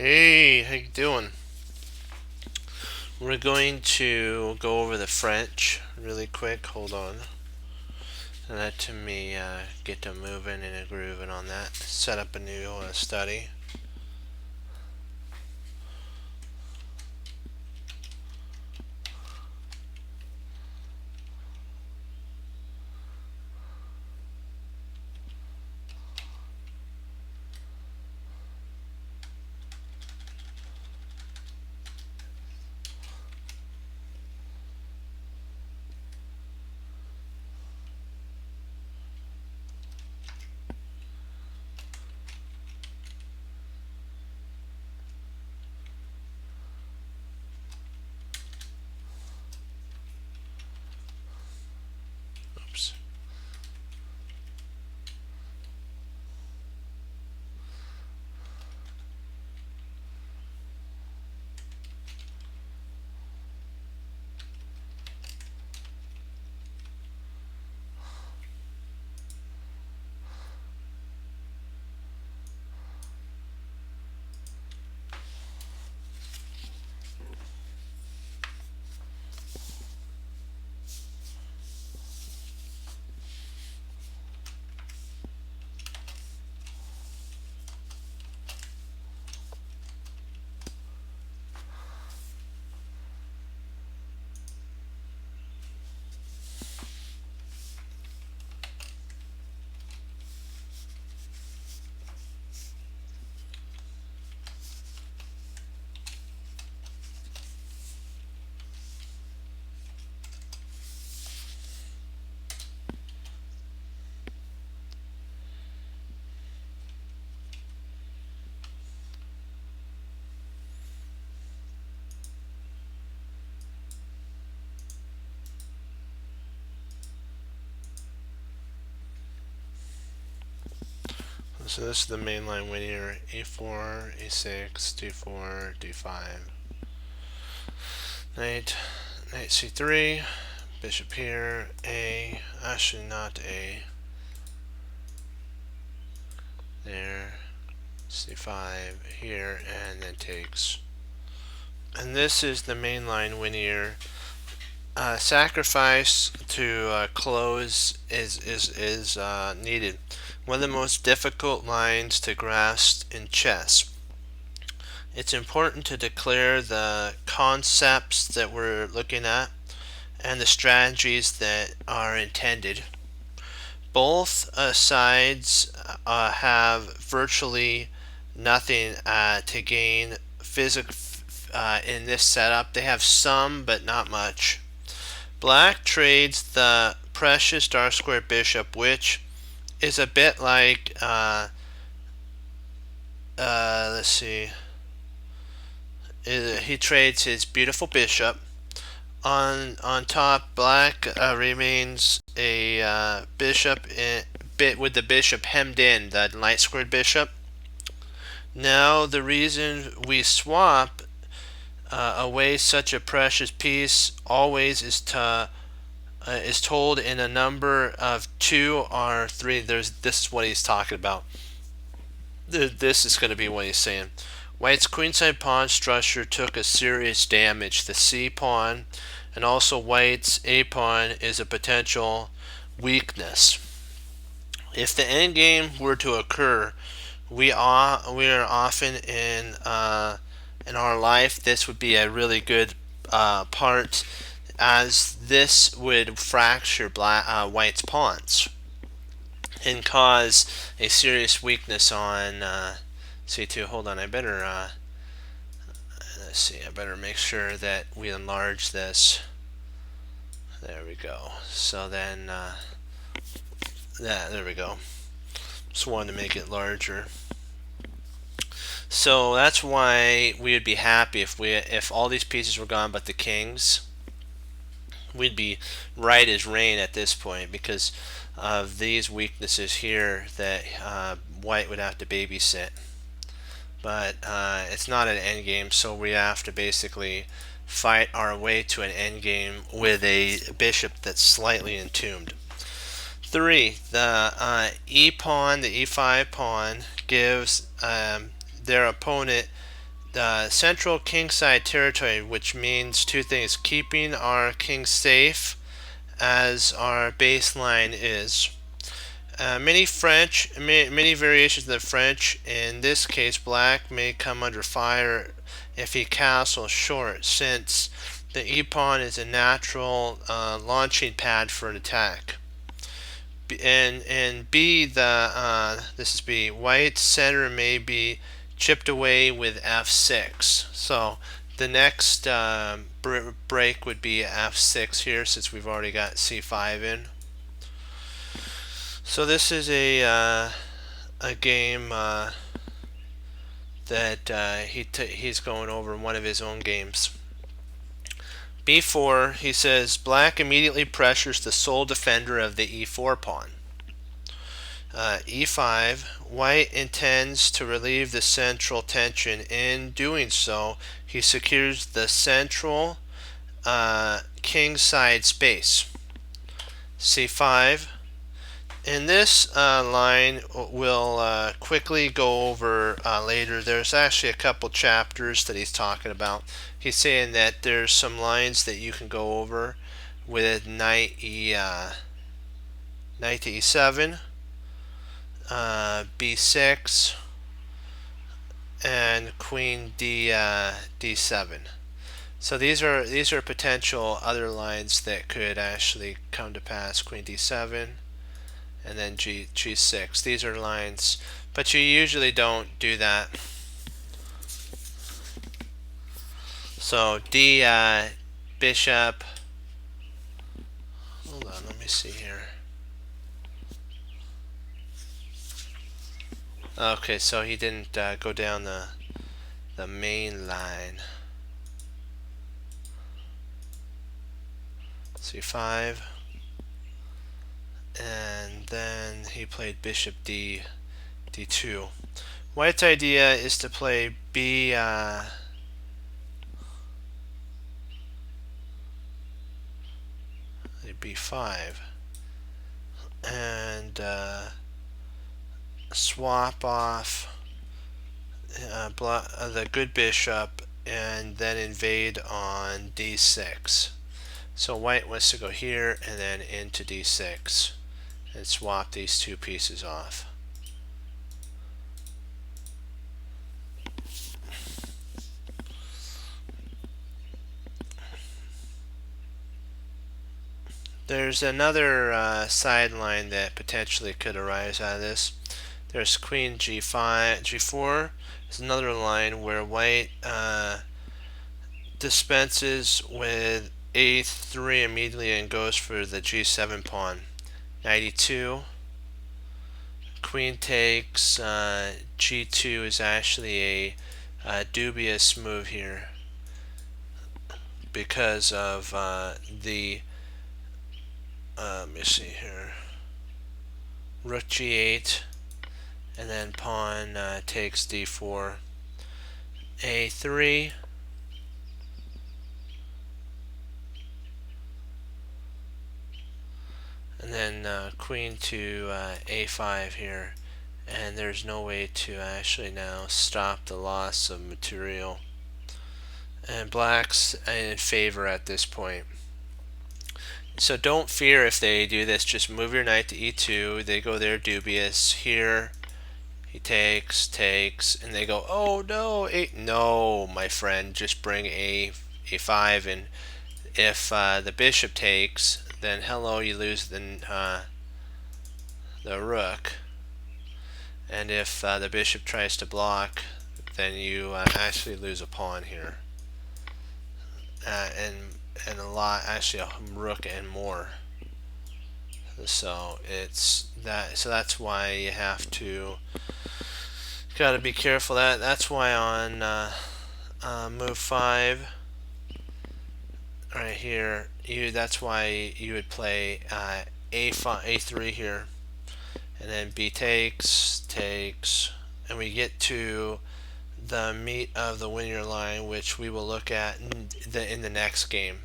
Hey, how you doing? We're going to go over the French really quick. Hold on. Let me get to moving and a grooving on that. Set up a new study. Oops. So this is the mainline linear A4, A6, D4, D5. Knight C3, bishop here, A, actually not A. There, C5 here, and then takes. And this is the mainline linear. Sacrifice to close is needed. One of the most difficult lines to grasp in chess. It's important to declare the concepts that we're looking at and the strategies that are intended. Both sides have virtually nothing to gain in this setup. They have some, but not much. Black trades the precious dark square bishop, which is a bit like, let's see, he trades his beautiful bishop. On top, black remains a bishop bit with the bishop hemmed in, the light squared bishop. Now the reason we swap away such a precious piece always is told in a number of 2 or 3. This is what he's talking about. This is going to be what he's saying. White's queenside pawn structure took a serious damage. The C pawn and also White's A pawn is a potential weakness. If the endgame were to occur, we are often in our life. This would be a really good part, as this would fracture White's pawns and cause a serious weakness on C2. Hold on, I better let's see. I better make sure that we enlarge this. There we go. So then, there we go. Just wanted to make it larger. So that's why we would be happy if all these pieces were gone but the kings. We'd be right as rain at this point because of these weaknesses here that White would have to babysit. But it's not an endgame, so we have to basically fight our way to an endgame with a bishop that's slightly entombed. 3. The E pawn, the E5 pawn, gives their opponent the central kingside territory, which means two things: keeping our king safe, as our baseline is. Many variations of the French. In this case, black may come under fire if he castles short, since the e-pawn is a natural launching pad for an attack. And B, this is B. White's center may be chipped away with f6. So the next break would be f6 here, since we've already got c5 in. So this is a game that he's going over in one of his own games. b4, he says, black immediately pressures the sole defender of the e4 pawn. e5, white intends to relieve the central tension. In doing so, he secures the central kingside space. c5. In this line, we'll quickly go over later. There's actually a couple chapters that he's talking about. He's saying that there's some lines that you can go over with knight to e7, b6, and queen d7. So these are potential other lines that could actually come to pass. Queen d7. And then g6. These are lines, but you usually don't do that. So d bishop. Hold on, let me see here. Okay, so he didn't go down the main line. c5. And then he played bishop d2. White's idea is to play b5, and swap off the good bishop, and then invade on d6. So white wants to go here and then into d6 and swap these two pieces off. There's another sideline that potentially could arise out of this. There's queen g4. There's another line where white dispenses with a3 immediately and goes for the g7 pawn. Knight e2. Queen takes. g2 is actually a dubious move here because of the let me see here. Rook g8, and then pawn takes d4. a3. And then queen to a5 here, and there's no way to actually now stop the loss of material, and black's in favor at this point. So don't fear if they do this. Just move your knight to e2. They go there dubious. Here he takes, and they go, oh no, no, my friend, just bring a5, and if the bishop takes, then hello, you lose the rook. And if the bishop tries to block, then you actually lose a pawn here, and a lot, actually a rook and more. So it's that. So that's why you have to gotta be careful. That's why on move 5 right here, that's why you would play a3 here, and then b takes, and we get to the meat of the winner line, which we will look at in the next game.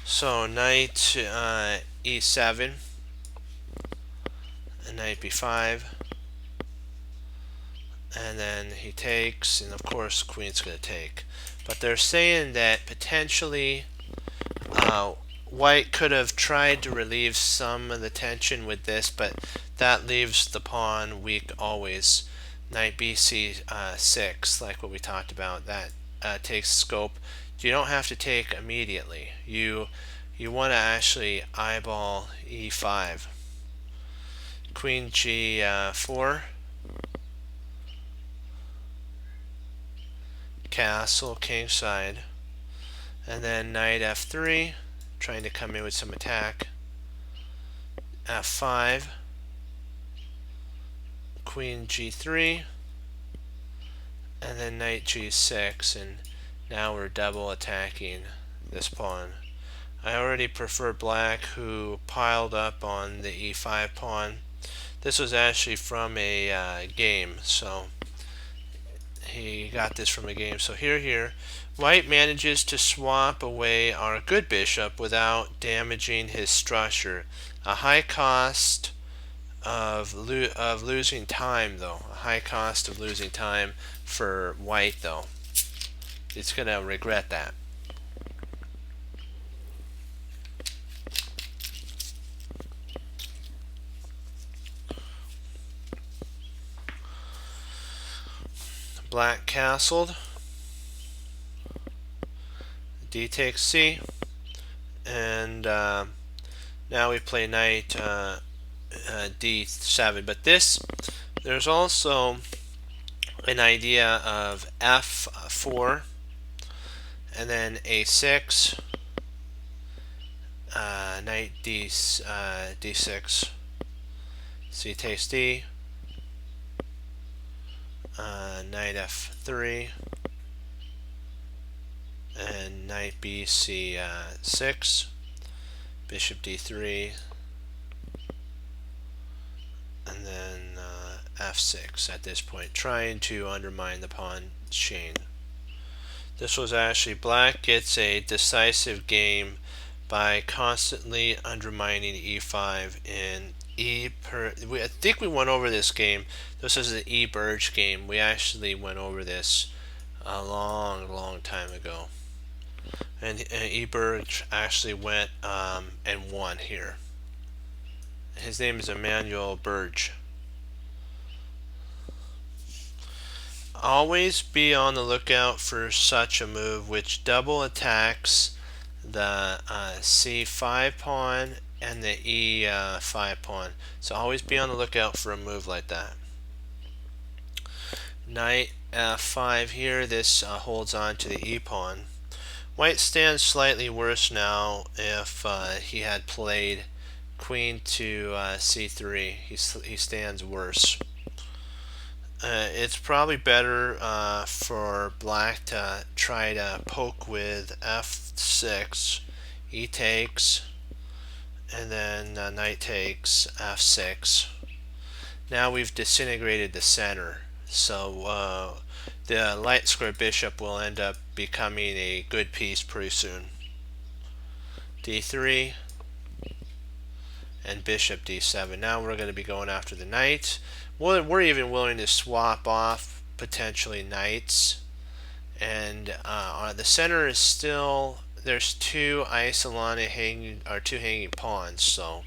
So knight e7, and knight b5, and then he takes, and of course queen's going to take. But they're saying that potentially white could have tried to relieve some of the tension with this, but that leaves the pawn weak always. Knight bc6, like what we talked about, that takes scope. You don't have to take immediately. You want to actually eyeball e5. Queen g4, castle kingside, and then knight f3, trying to come in with some attack. f5, queen g3, and then knight g6, and now we're double attacking this pawn. I already prefer black, who piled up on the e5 pawn. This was actually from a game, so he got this from a game. So here, white manages to swap away our good bishop without damaging his structure. A high cost of losing time, though. A high cost of losing time for white, though. It's going to regret that. Black castled. D takes C, and now we play knight d7. But there's also an idea of f4, and then a6, knight d6, c takes d, knight f3, and knight bc6, bishop d3, and then f6 at this point, trying to undermine the pawn chain. This was actually, black gets a decisive game by constantly undermining e5 and I think we went over this game. This is an e-Burge game. We actually went over this a long time ago. And e-Burge actually went and won here. His name is Emmanuel Burge. Always be on the lookout for such a move which double attacks the c5 pawn and the e5 pawn. So always be on the lookout for a move like that. Knight f5 here. This holds on to the e pawn. White stands slightly worse now. If he had played queen to c3, he stands worse. It's probably better for black to try to poke with f6, e takes, and then knight takes f6. Now we've disintegrated the center, so the light square bishop will end up becoming a good piece pretty soon. d3 and bishop d7. Now we're going to be going after the knight. We're even willing to swap off potentially knights, and the center is still, there's two Isolani hanging, or two hanging pawns, so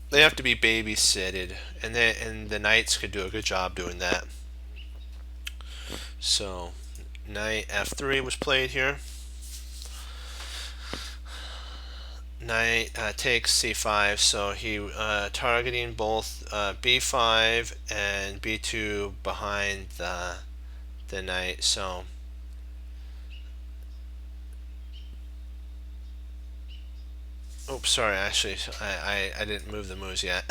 they have to be babysitted, and the knights could do a good job doing that. So knight f3 was played here. Knight takes c5, so he targeting both b5 and b2 behind the knight. So oops, sorry, actually I didn't move the moves yet.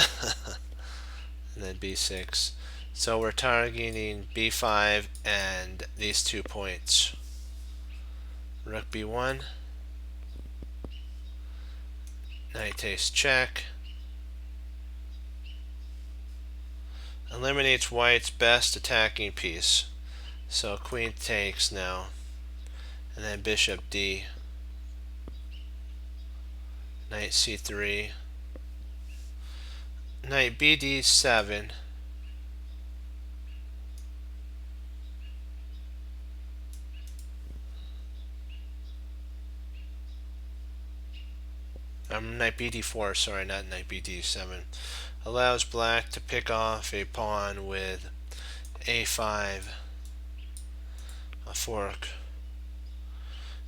And then b6. So we're targeting b5 and these 2 points. Rook b1. Knight takes check. Eliminates white's best attacking piece. So queen takes now. And then bishop d. Knight c3. Knight bd7. Knight bd4, sorry, not knight bd7. Allows black to pick off a pawn with a5, a fork,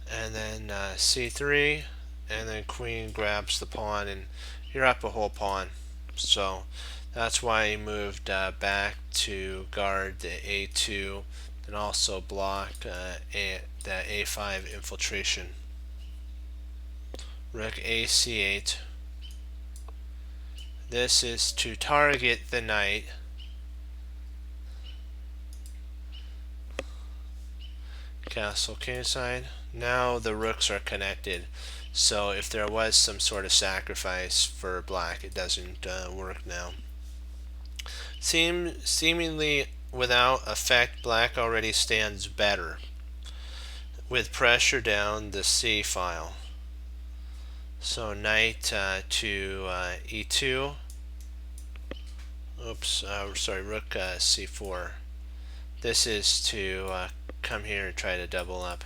and then c3, and then queen grabs the pawn, and you're up a whole pawn. So that's why he moved back to guard the a2 and also block the a5 infiltration. Rook ac8. This is to target the knight. Castle kingside. Now the rooks are connected, so if there was some sort of sacrifice for black, it doesn't work now. Seemingly without effect, black already stands better with pressure down the c file. So knight to e2. Oops, sorry, rook c4. This is to come here and try to double up.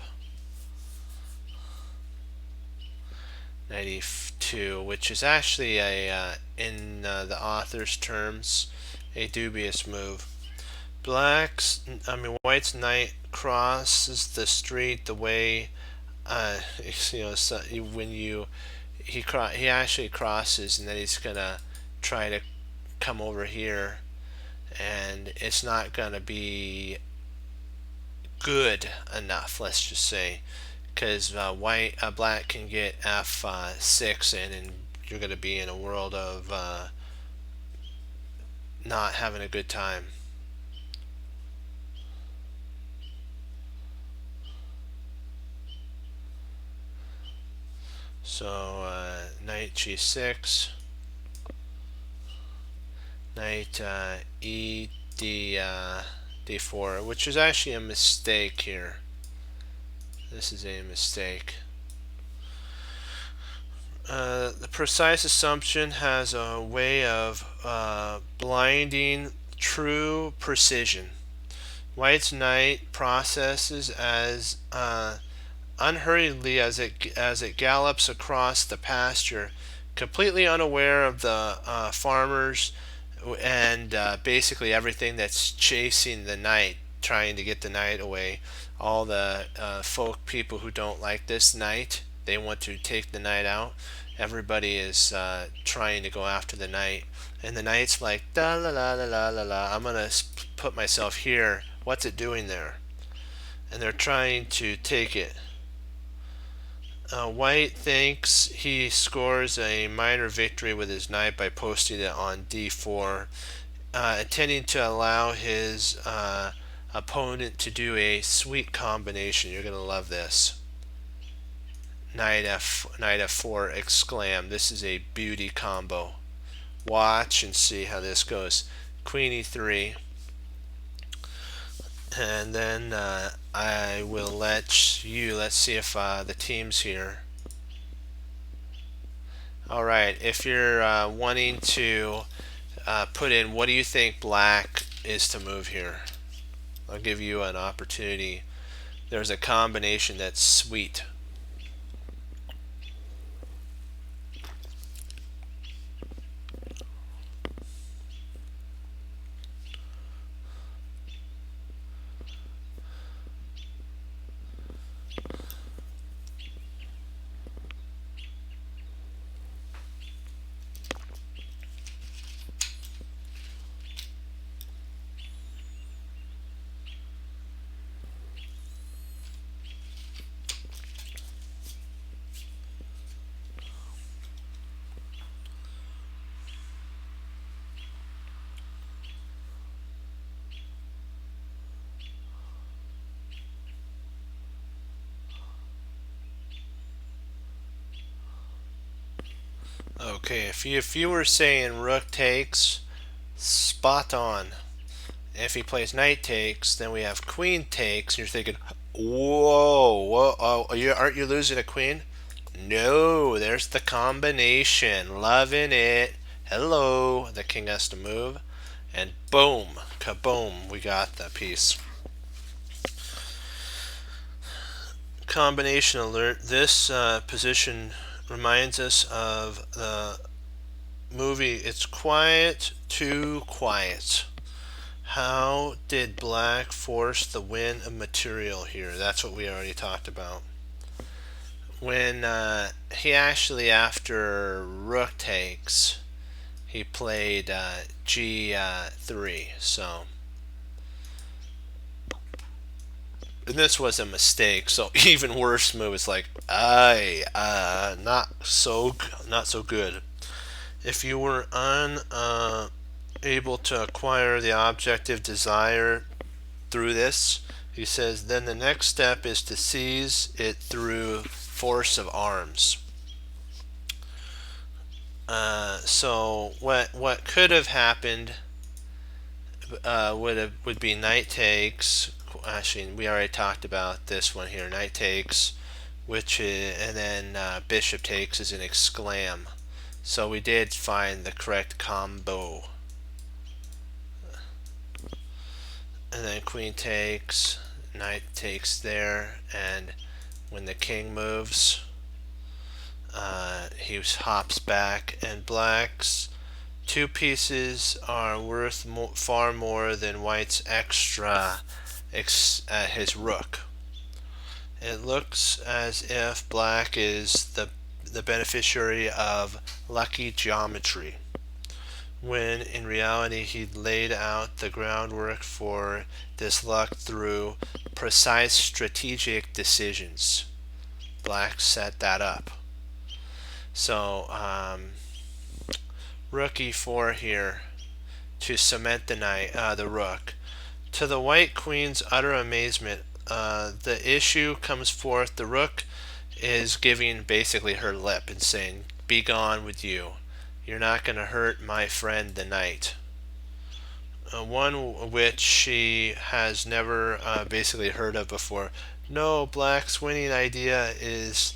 Knight e2, which is actually a in the author's terms, a dubious move. White's knight crosses the street the way so when he actually crosses, and then he's gonna try to come over here, and it's not gonna be good enough, let's just say, because black can get f6 in, and you're gonna be in a world of not having a good time. So knight g6, knight d4, which is actually a mistake here. This is a mistake. The precise assumption has a way of blinding true precision. White's knight processes as unhurriedly as it gallops across the pasture, completely unaware of the farmers and basically everything that's chasing the knight, trying to get the knight away. All the people who don't like this knight, they want to take the knight out. Everybody is trying to go after the knight, and the knight's like, da la la la la la la, I'm gonna put myself here. What's it doing there? And they're trying to take it. White thinks he scores a minor victory with his knight by posting it on d4, intending to allow his opponent to do a sweet combination. You're going to love this. Knight f4 exclam. This is a beauty combo. Watch and see how this goes. Queen e3. And then I will let's see if the team's here. Alright, if you're wanting to put in, what do you think black is to move here? I'll give you an opportunity. There's a combination that's sweet. Okay, if you were saying rook takes, spot on. If he plays knight takes, then we have queen takes, and you're thinking, whoa, aren't you losing a queen? No, there's the combination. Loving it. Hello, the king has to move, and boom, kaboom, we got that piece. Combination alert. This position reminds us of the movie It's Quiet, Too Quiet. How did black force the win of material here? That's what we already talked about. When he actually, after rook takes, he played G3. So, and this was a mistake. So even worse move is like not so good. If you were unable to acquire the objective desire through this, he says, then the next step is to seize it through force of arms. So what could have happened would be knight takes. Actually, we already talked about this one here. Knight takes, which is, and then bishop takes is an exclam. So we did find the correct combo. And then queen takes, knight takes there, and when the king moves, he hops back, and black's two pieces are worth far more than white's extra his rook. It looks as if black is the beneficiary of lucky geometry, when in reality he laid out the groundwork for this luck through precise strategic decisions. Black set that up. So rook e4 here to cement the rook. To the white queen's utter amazement, the issue comes forth. The rook is giving basically her lip and saying, "Be gone with you. You're not going to hurt my friend the knight." One which she has never basically heard of before. No, black's winning idea is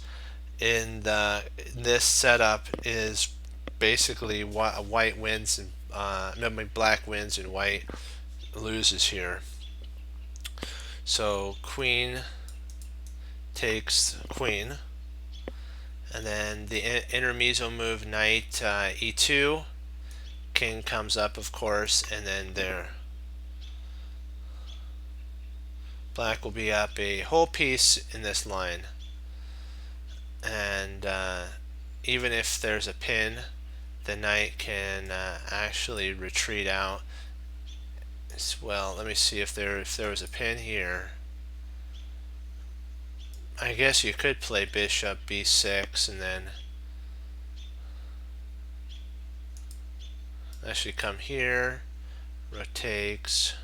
in this setup is basically white wins and black wins and white loses here. So queen takes queen, and then the intermezzo move knight e2. King comes up, of course, and then there. Black will be up a whole piece in this line, and even if there's a pin, the knight can actually retreat out. Well, let me see if there was a pin here. I guess you could play bishop b6 and then actually come here, rook takes.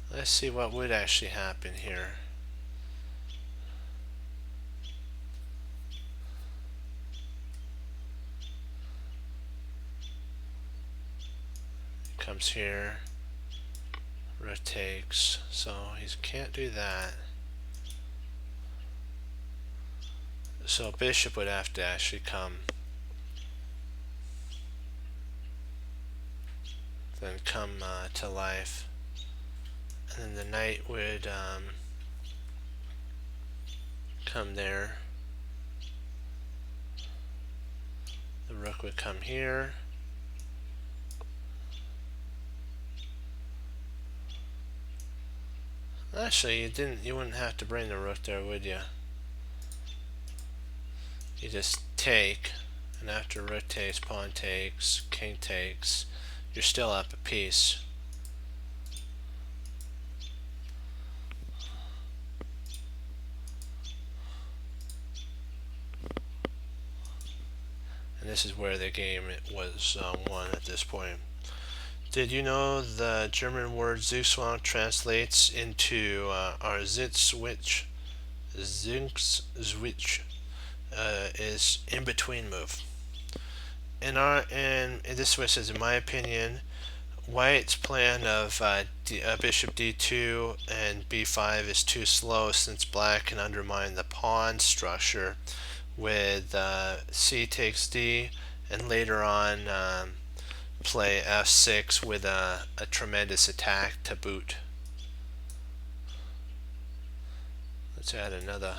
Let's see what would actually happen here. Comes here, rook takes, so he can't do that. So bishop would have to actually come, then come to life, and then the knight would come there. The rook would come here. Actually, you wouldn't have to bring the rook there, would you? You just take, and after rook takes, pawn takes, king takes, you're still up a piece. And this is where the game was won at this point. Did you know the German word Zugzwang translates into our Zinswitch? Zinswitch is in between move. And this way says, in my opinion, white's plan of bishop d2 and b5 is too slow, since black can undermine the pawn structure with c takes d, and later on play f6 with a tremendous attack to boot. Let's add another.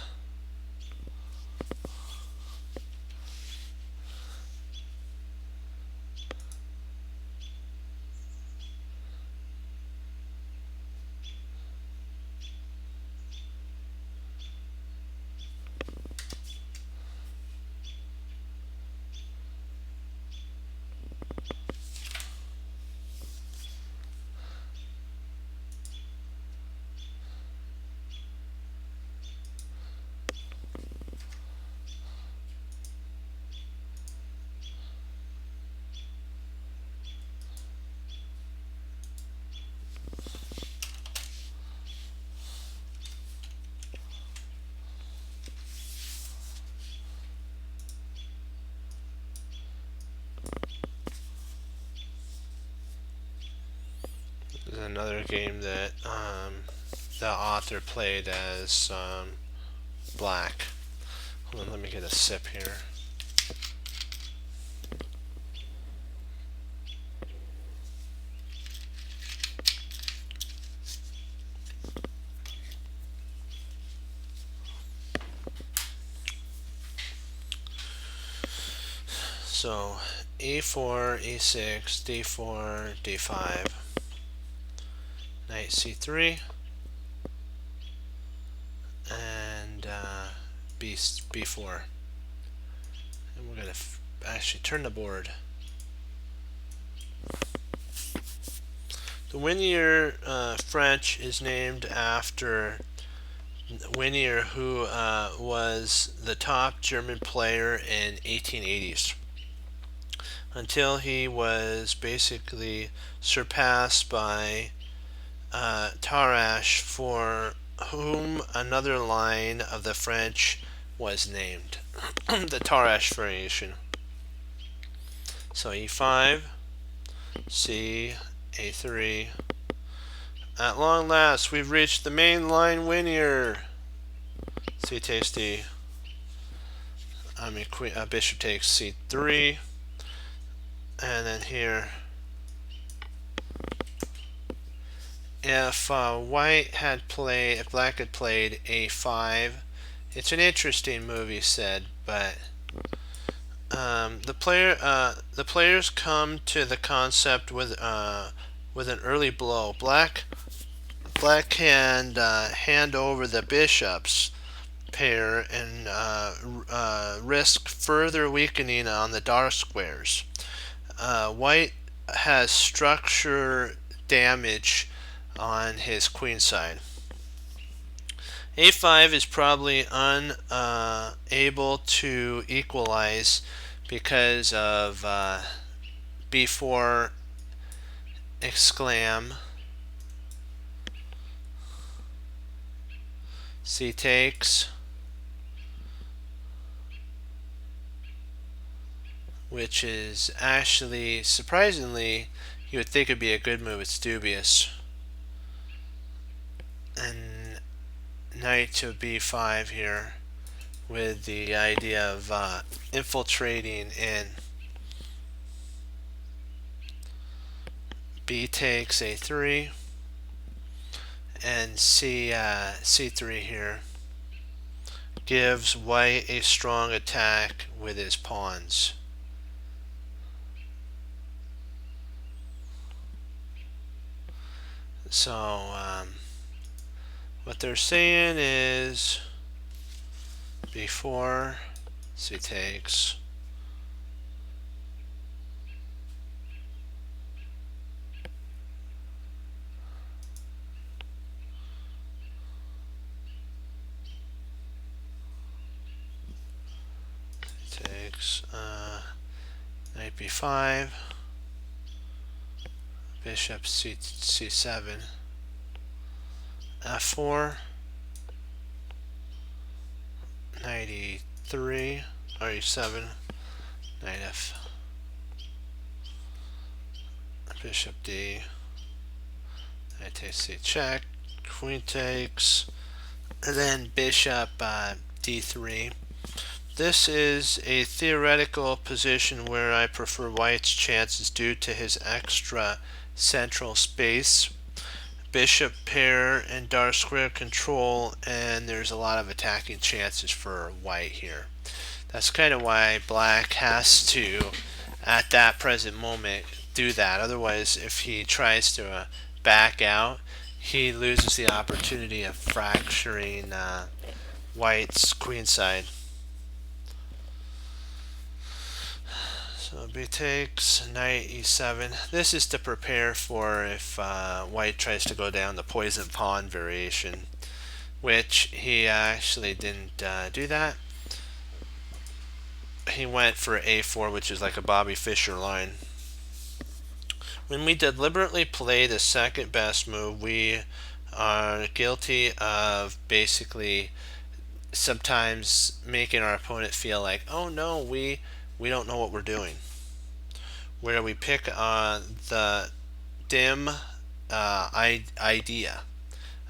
is another game that the author played as black. Hold on, let me get a sip here. So e4, e6, d4, d5, knight c3, and b4. And we're going to actually turn the board. The Winier French is named after Winier, who was the top German player in 1880s. Until he was basically surpassed by Tarrasch, for whom another line of the French was named, the Tarrasch variation. So e5, c, a3. At long last, we've reached the main line Winier. C takes d. Bishop takes c3. And then here, if black had played a5, it's an interesting move, he said, but the players come to the concept with an early blow. Black can hand over the bishops pair and risk further weakening on the dark squares. White has structure damage on his queen side. A5 is probably unable to equalize because of b4 exclam, c takes, which is actually, surprisingly, you would think it'd be a good move. It's dubious. And knight to b5 here, with the idea of infiltrating in. B takes a3, and c3 here gives white a strong attack with his pawns. So what they're saying is b4, c takes, knight b5, bishop c7, f4, knight e3, or e7, knight f, bishop d, knight takes c check, queen takes, and then bishop d3. This is a theoretical position where I prefer white's chances due to his extra central space, bishop pair, and dark square control, and there's a lot of attacking chances for white here. That's kind of why black has to, at that present moment, do that. Otherwise, if he tries to back out, he loses the opportunity of fracturing white's queenside. So b takes, knight e7. This is to prepare for if white tries to go down the poison pawn variation, which he actually didn't do that. He went for a4, which is like a Bobby Fischer line. When we deliberately play the second best move, we are guilty of basically sometimes making our opponent feel like, oh no, we don't know what we're doing. Where we pick the dim idea.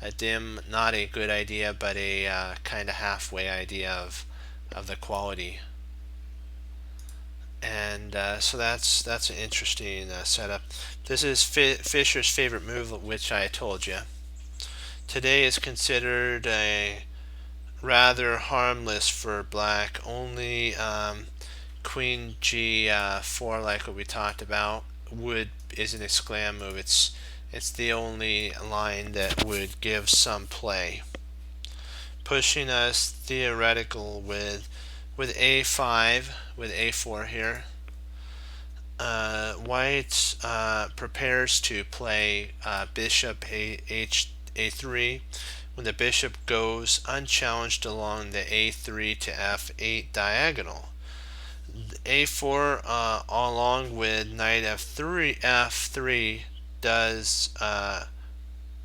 A dim, not a good idea, but a kind of halfway idea of the quality. And so that's an interesting setup. This is Fischer's favorite move, which I told you. Today is considered a rather harmless for black. Only Queen G4, like what we talked about, is an exclam move. It's the only line that would give some play, pushing us theoretical with A5 with A4 here. White prepares to play bishop A3 when the bishop goes unchallenged along the A3 to F8 diagonal. A4 along with knight F3 does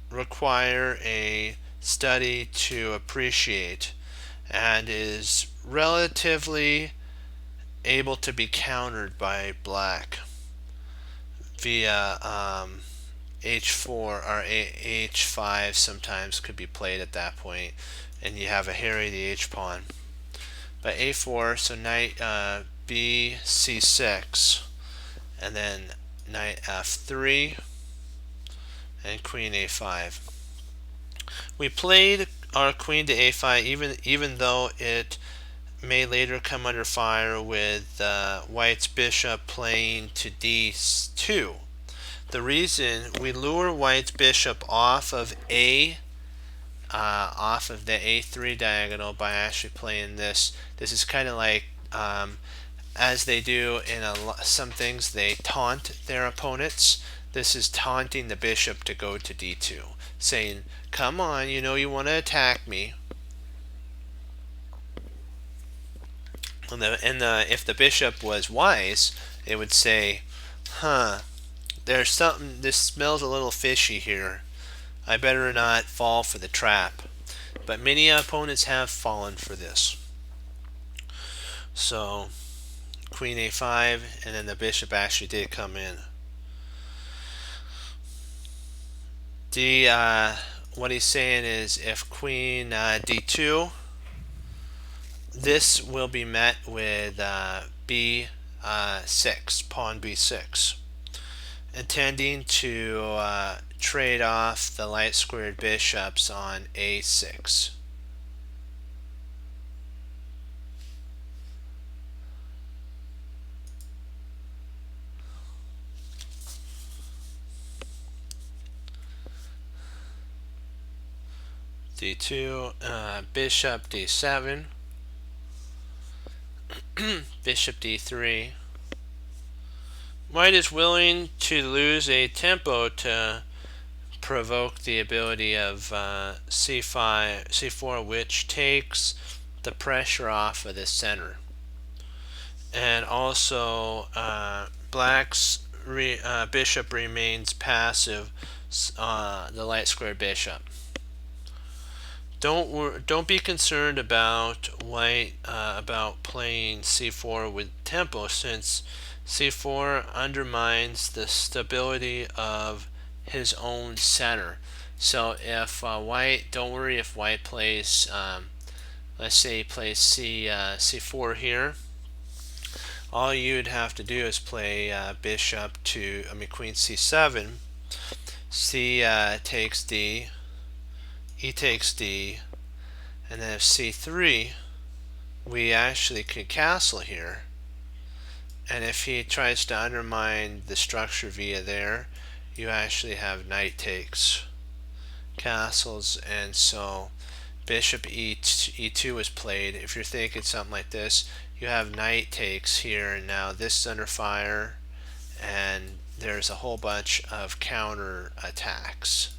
require a study to appreciate, and is relatively able to be countered by black via H4 or H5 sometimes could be played at that point, and you have a harry the H pawn. But A4, so knight B C6, and then knight F3 and queen A5. We played our queen to A5 even though it may later come under fire with white's bishop playing to D2. The reason we lure white's bishop off of the A3 diagonal by actually playing this. This is kind of like as they do in some things, they taunt their opponents. This is taunting the bishop to go to D2, saying, "Come on, you know you want to attack me." If the bishop was wise, it would say, there's something, this smells a little fishy here. I better not fall for the trap. But many opponents have fallen for this. So, queen A5, and then the bishop actually did come in. What he's saying is if queen D2, this will be met with B6, pawn B6, intending to trade off the light squared bishops on A6. D2, bishop D7, bishop D3. White is willing to lose a tempo to provoke the ability of C4, which takes the pressure off of the center. And also, black's bishop remains passive, the light square bishop. Don't be concerned about white about playing C4 with tempo, since C4 undermines the stability of his own center. So if don't worry if white plays, let's say he plays C4 here. All you'd have to do is play queen C7, C takes D, E takes D, and then if C3, we actually could castle here. And if he tries to undermine the structure via there, you actually have knight takes, castles, and so bishop E2 is played. If you're thinking something like this, you have knight takes here, and now this is under fire, and there's a whole bunch of counter attacks.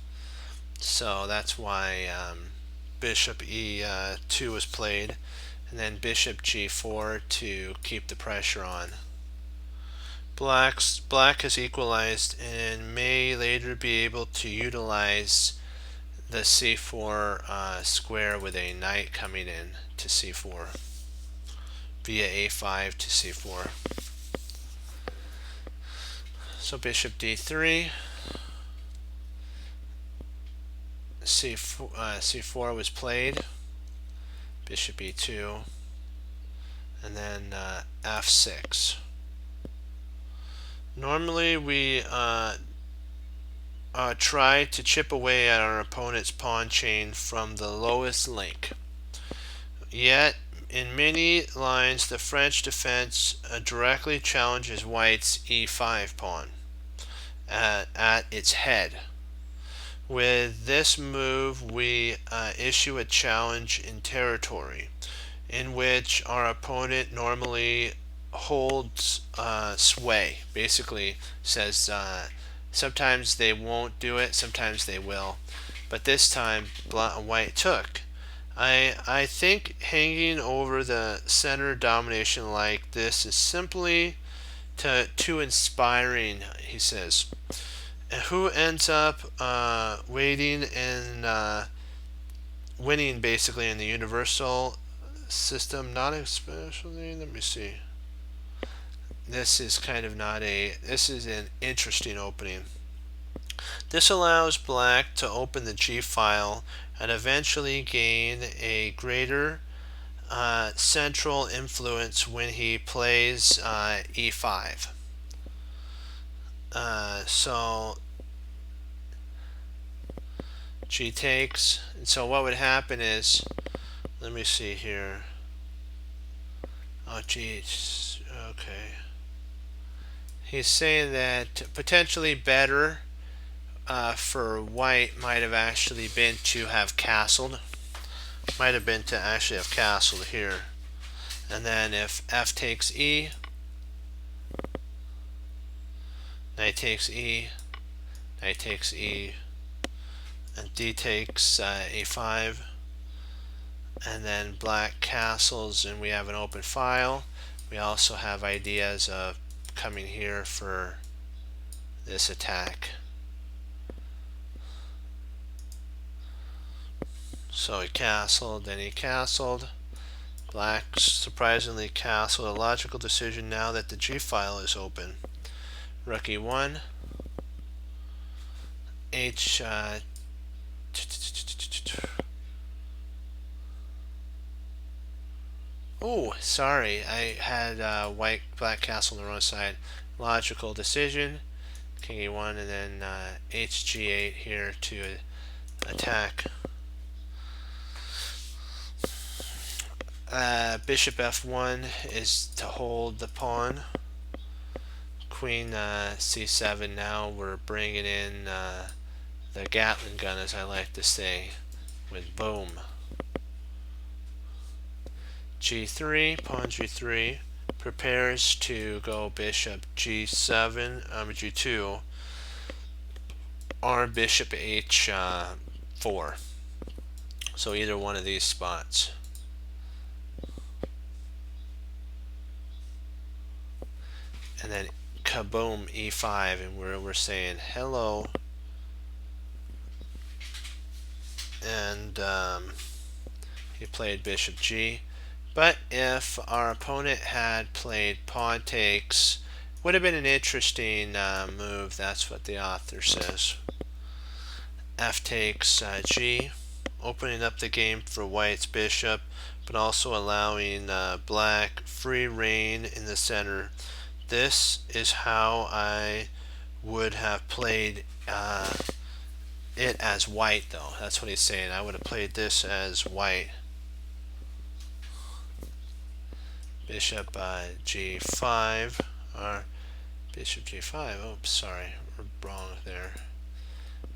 So that's why bishop E2 was played, and then bishop G4 to keep the pressure on. Black has equalized and may later be able to utilize the C4 square with a knight coming in to C4 via A5 to C4. So bishop D3, c4 was played, bishop e2, and then f6. Normally we try to chip away at our opponent's pawn chain from the lowest link. Yet, in many lines, the French defense directly challenges White's e5 pawn at its head. With this move, we issue a challenge in territory in which our opponent normally holds sway. Basically says sometimes they won't do it, sometimes they will. But this time, White took. I think hanging over the center domination like this is simply too inspiring, he says. And who ends up waiting and winning basically in the universal system? Not especially, let me see. This is kind of not a, this is an interesting opening. This allows Black to open the G file and eventually gain a greater central influence when he plays e5. So G takes, and so what would happen is, let me see here. Oh geez, okay. He's saying that potentially better for White might have actually been to have castled. Might have been to actually have castled here. And then if F takes E, Knight takes E, Knight takes E, and D takes A5, and then Black castles and we have an open file. We also have ideas of coming here for this attack. So he castled, then he castled. Black surprisingly castled. A logical decision now that the G file is open. Rook e1. H. Oh, sorry. I had Black castle on the wrong side. Logical decision. King e1 and then hg8 here to attack. Bishop f1 is to hold the pawn. Queen c7. Now we're bringing in the Gatling gun, as I like to say, with boom. g3, pawn g3, prepares to go bishop g7, g2, or bishop h4. So either one of these spots. And then kaboom, e5, and we're saying hello. And he played bishop g. But if our opponent had played pawn takes, would have been an interesting move. That's what the author says. F takes g, opening up the game for White's bishop, but also allowing Black free reign in the center. This is how I would have played it as White, though. That's what he's saying. I would have played this as White. Bishop g5, or bishop g5. Oops, sorry, we're wrong there.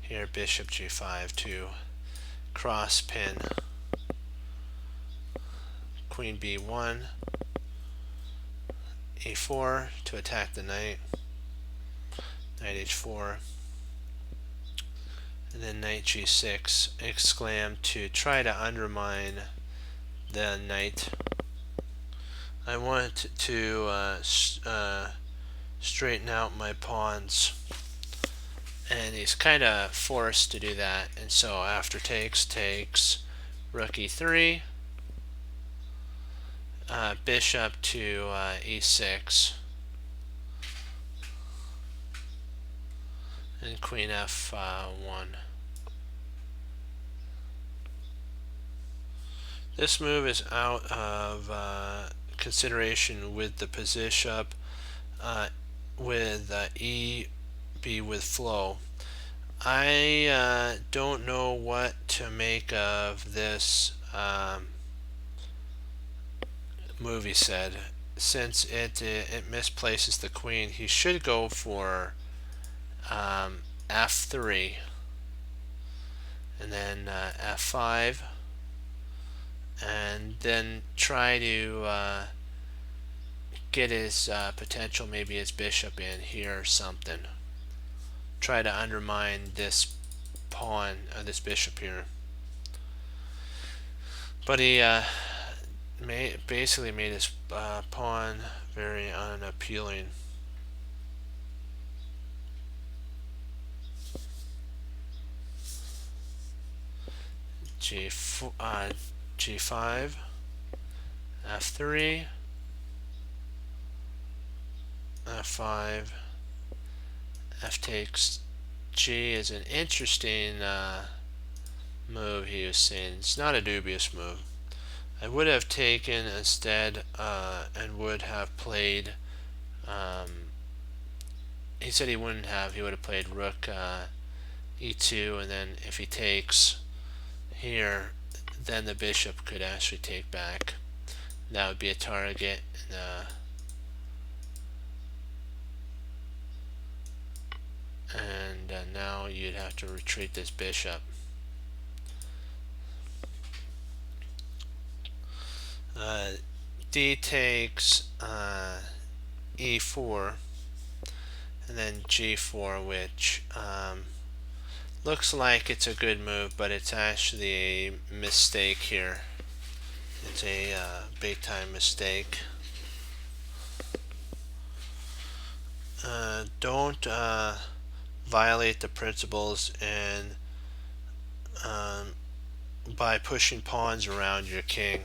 Here, bishop g5 to cross pin. Queen b1, a4 to attack the knight. Knight h4, and then knight g6, exclam to try to undermine the knight. I want to straighten out my pawns, and he's kind of forced to do that. And so after takes, rook e3, bishop to e6, and queen f1. This move is out of consideration with the bishop, with E be with flow. I don't know what to make of this move, he said. Since it misplaces the queen, he should go for f3 and then f5 and then try to get his potential, maybe his bishop in here or something. Try to undermine this pawn, this bishop here. But he basically made his pawn very unappealing. G5, F3, F5, F takes G is an interesting move, he was saying. It's not a dubious move. I would have taken instead and would have played, he said he wouldn't have, he would have played rook E2, and then if he takes here, then the bishop could actually take back. That would be a target. And now you'd have to retreat this bishop. D takes E4 and then G4, which looks like it's a good move, but it's actually a mistake here. It's a big time mistake. Don't violate the principles and by pushing pawns around your king.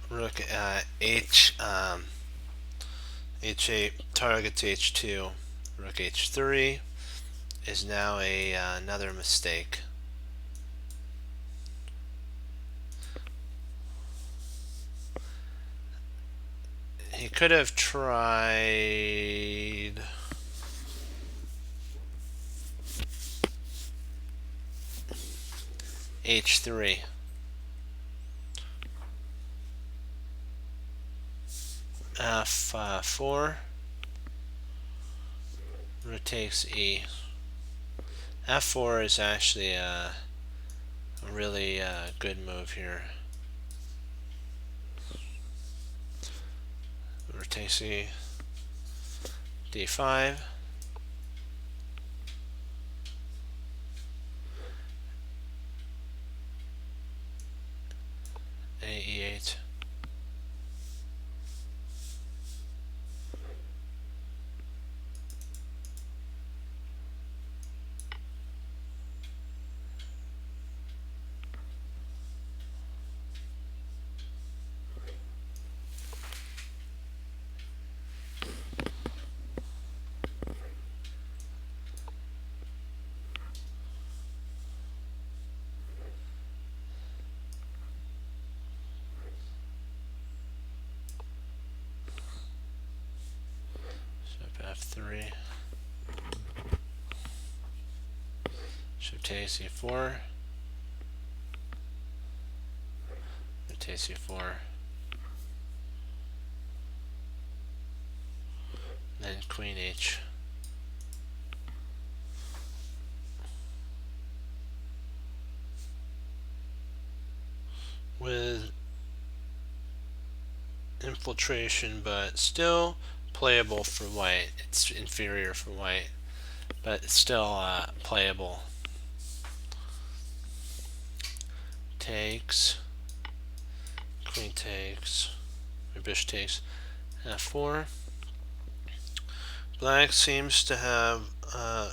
Rook H8 targets H2. Rook H3 is now another mistake. He could have tried H3. F4, rook takes E. F4 is actually a really good move here. Rook takes E. D5. E8. F3. Bishop takes E4. Rook takes E4. Then Queen H. With infiltration, but still playable for white. It's inferior for white, but it's still playable. Takes, queen takes, or bishop takes, f4. Black seems to have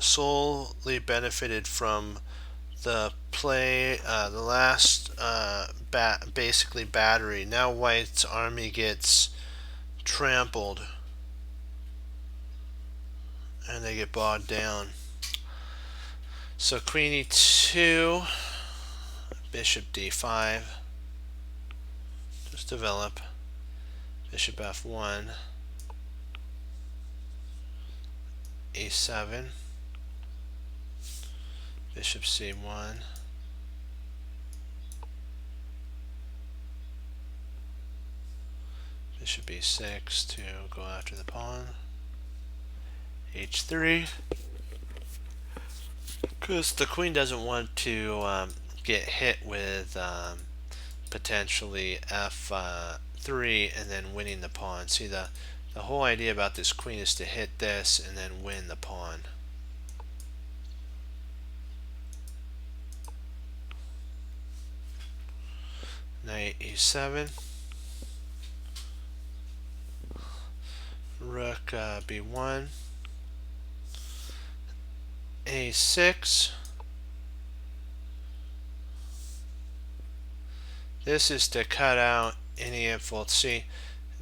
solely benefited from the play, the last basically battery. Now White's army gets trampled and they get bogged down. So Queen E2, Bishop D5, just develop. Bishop F1, E7, Bishop C1, Bishop E6 to go after the pawn, H3, because the queen doesn't want to get hit with potentially F3 and then winning the pawn. See, the whole idea about this queen is to hit this and then win the pawn. Knight E7, Rook B1, A6. This is to cut out any influence. See,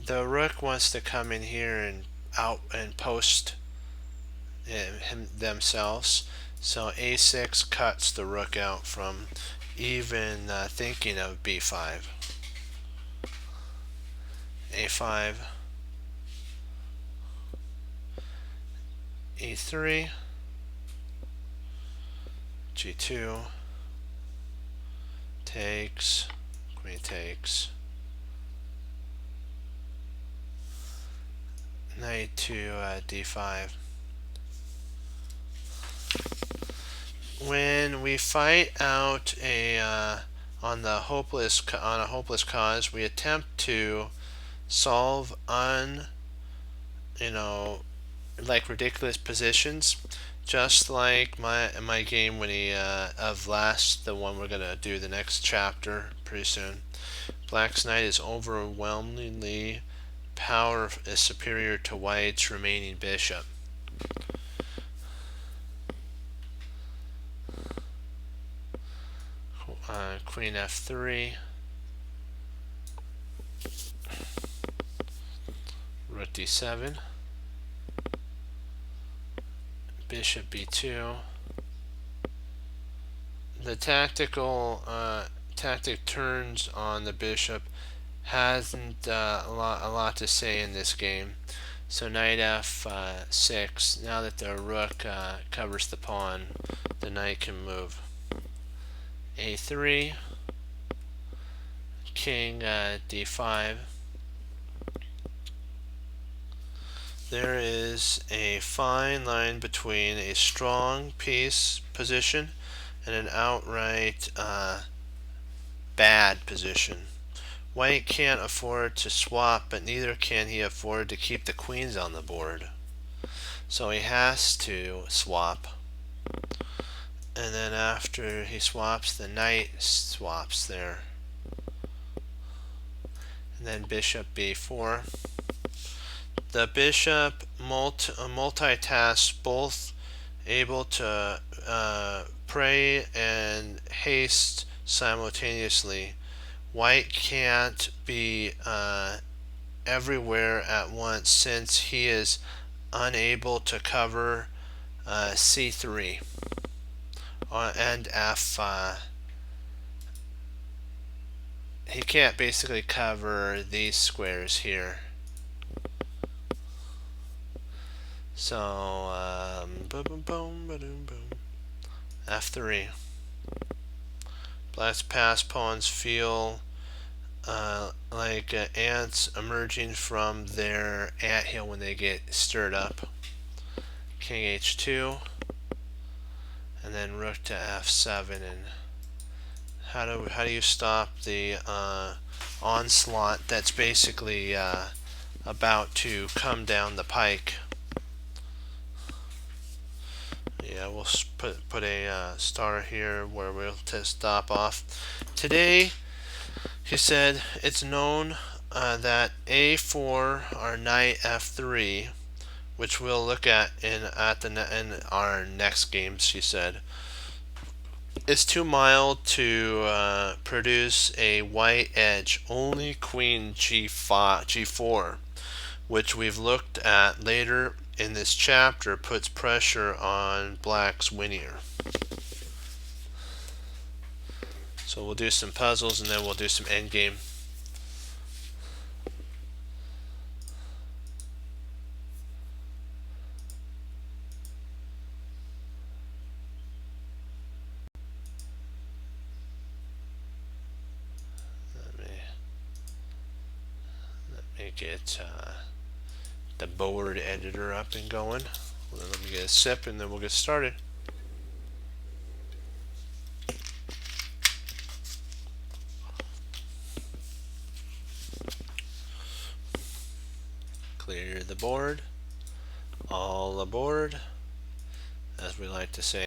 the rook wants to come in here and out and post themselves. So A6 cuts the rook out from even thinking of B5. A5, E3, G2, takes, queen takes, knight to D5. When we fight out on a hopeless cause, we attempt to solve like ridiculous positions, just like my game when of last, the one we're gonna do the next chapter pretty soon. Black's knight is overwhelmingly is superior to White's remaining bishop. Queen F3, Rook D7, Bishop B2. The tactic turns on the bishop hasn't a lot to say in this game. So knight F6. Now that the rook covers the pawn, the knight can move. A3, King D5. There is a fine line between a strong piece position and an outright bad position. White can't afford to swap, but neither can he afford to keep the queens on the board. So he has to swap. And then after he swaps, the knight swaps there. And then bishop b4. The bishop multitasks, both able to pray and haste simultaneously. White can't be everywhere at once since he is unable to cover c3 and f. He can't basically cover these squares here. So f3. Black's passed pawns feel like ants emerging from their anthill when they get stirred up. King h2, and then rook to f7. And how do you stop the onslaught that's basically about to come down the pike? Yeah, we'll put a star here where we'll stop off. Today, he said it's known that a4 or knight f3 which we'll look at in our next game, she said, is too mild to produce a white edge. Only queen g4, which we've looked at later in this chapter, puts pressure on black's Winier. So we'll do some puzzles and then we'll do some endgame. Let me get the board editor up and going. Well, let me get a sip and then we'll get started. Clear the board. All aboard, as we like to say.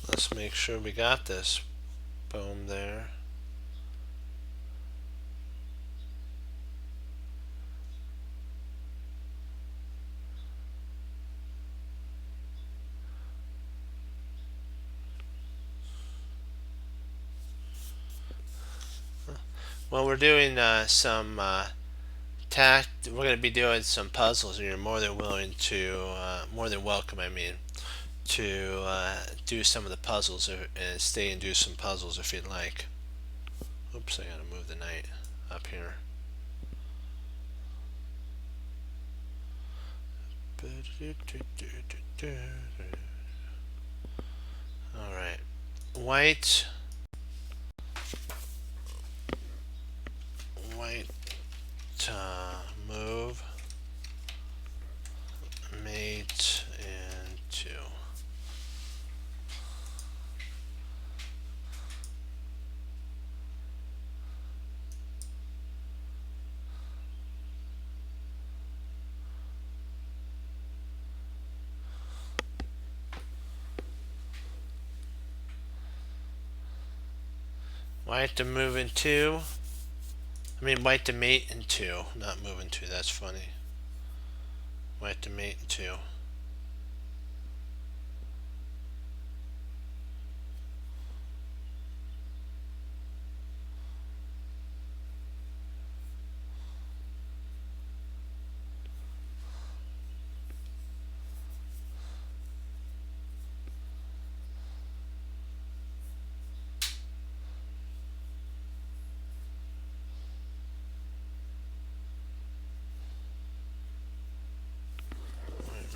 Let's make sure we got this. Boom there. Well, we're doing some we're going to be doing some puzzles, and you're more than willing to, more than welcome, I mean, to do some of the puzzles and stay and do some puzzles if you'd like. Oops, I gotta move the knight up here. Alright. White. Move. Mate and 2. White to move in 2. I mean white to mate in 2, not move in 2, that's funny. White to mate in 2.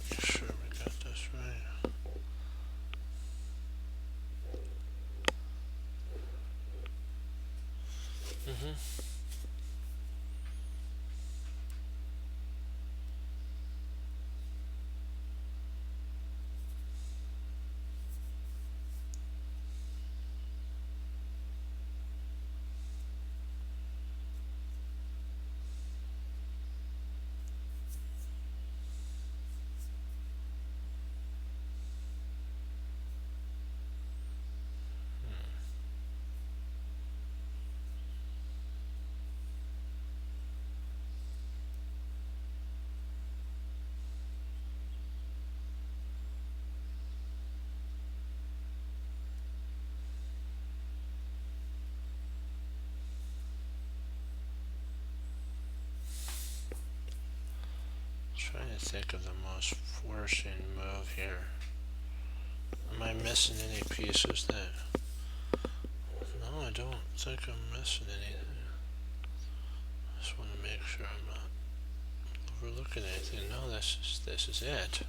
Make sure we got this right. Trying to think of the most forcing move here. Am I missing any pieces that... No, I don't think I'm missing anything. Just want to make sure I'm not overlooking anything. No, this is it.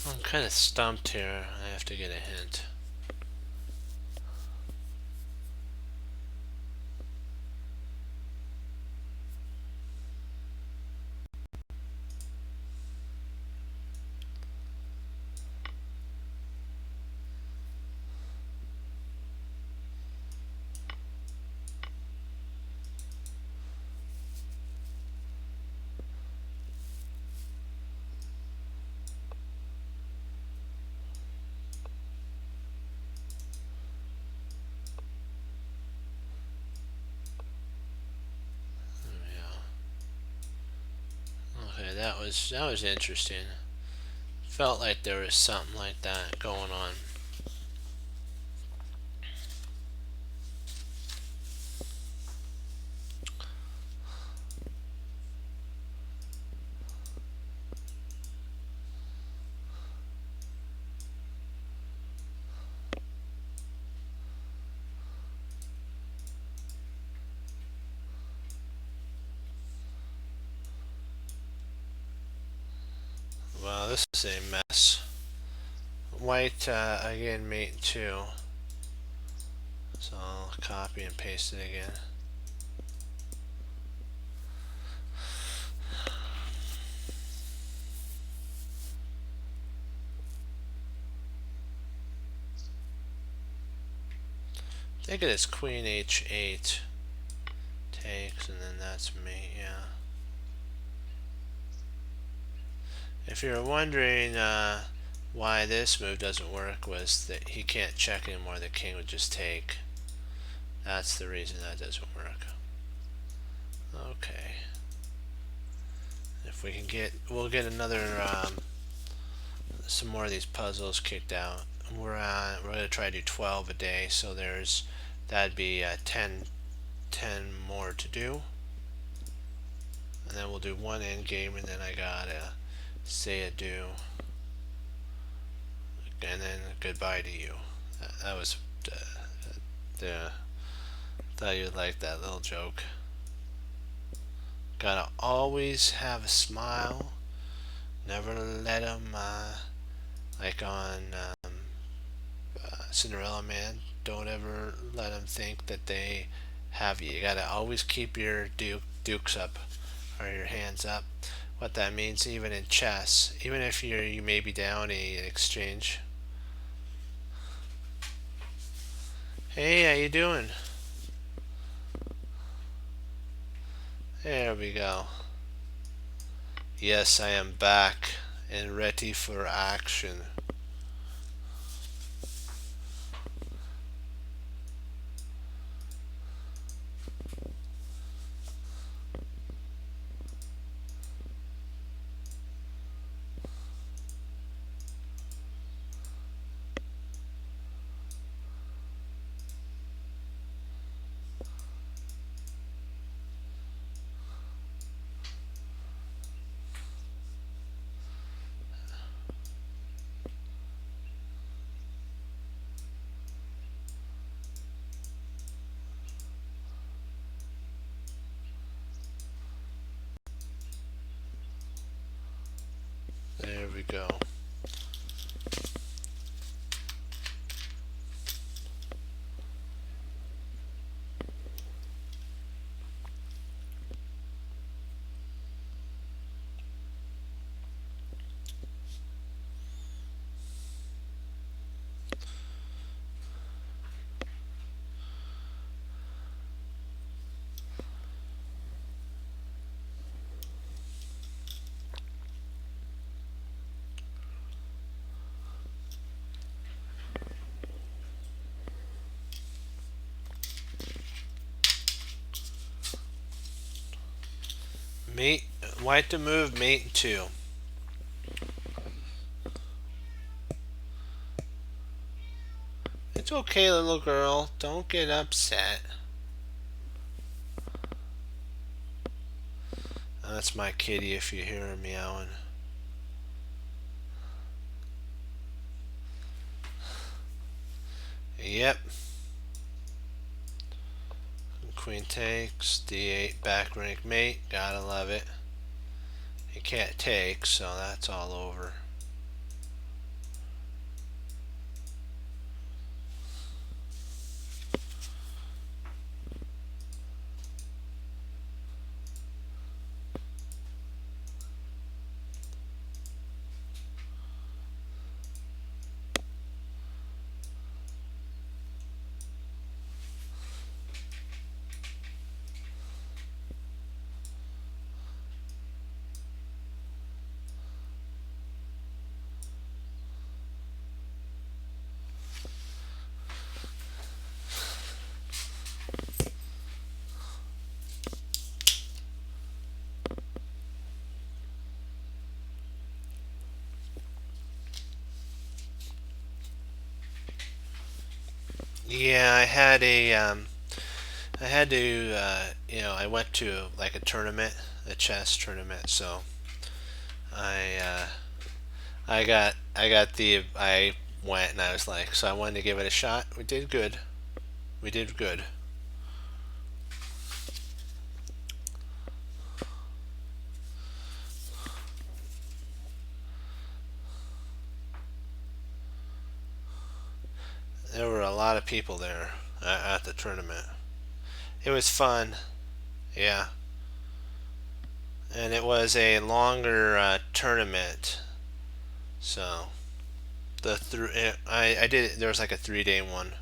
I'm kind of stumped here. I have to get a hint. Okay, that was interesting. Felt like there was something like that going on. Well, this is a mess. White again, mate 2. So I'll copy and paste it again. Think of this queen h8 takes, and then that's me, yeah. If you're wondering why this move doesn't work, was that he can't check anymore, the king would just take. That's the reason that doesn't work. Okay. If we can get, we'll get another, some more of these puzzles kicked out. We're going to try to do 12 a day, so that'd be 10 more to do. And then we'll do one end game, and then I gotta say adieu. And then goodbye to you. That was thought you'd like that little joke. Gotta always have a smile. Never let them, like on Cinderella Man, don't ever let them think that they have you. You gotta always keep your dukes up, or your hands up. What that means, even in chess, even if you may be down an exchange. Hey, how you doing? There we go. Yes, I am back and ready for action. There we go. Mate, white to move, mate 2. It's okay, little girl. Don't get upset. That's my kitty if you hear her meowing. Yep. Queen takes, d8, back rank mate. Gotta love it. He can't take, so that's all over. Yeah, I had to, I went to like a tournament, a chess tournament, so I, uh, I went and I was like, so I wanted to give it a shot. We did good. We did good. There were a lot of people there at the tournament. It was fun. Yeah. And it was a longer tournament. So I did there was like a 3 day one.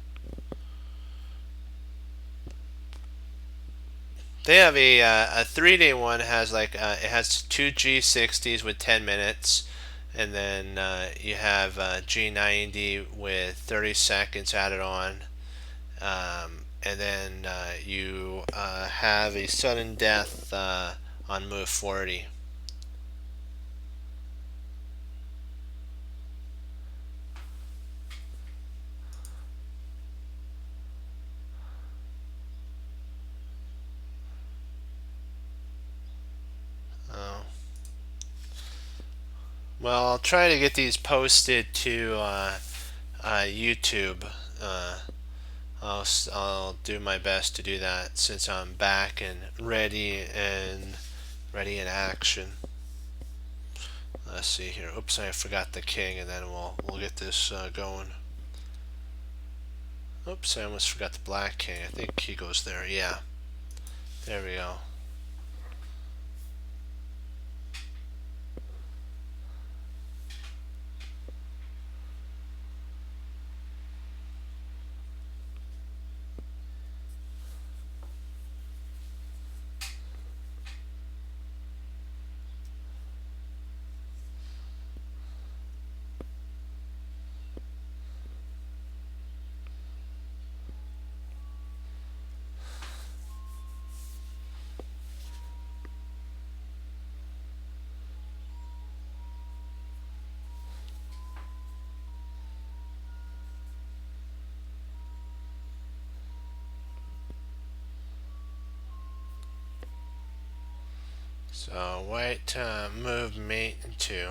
They have a 3 day one has like it has two G60s with 10 minutes, and then you have G90 with 30 seconds added on, and then you have a sudden death on move 40. Oh. Well, I'll try to get these posted to YouTube. Uh, I'll do my best to do that since I'm back and ready in action. Let's see here. Oops, I forgot the king, and then we'll get this going. Oops, I almost forgot the black king. I think he goes there. Yeah, there we go. So white move mate two.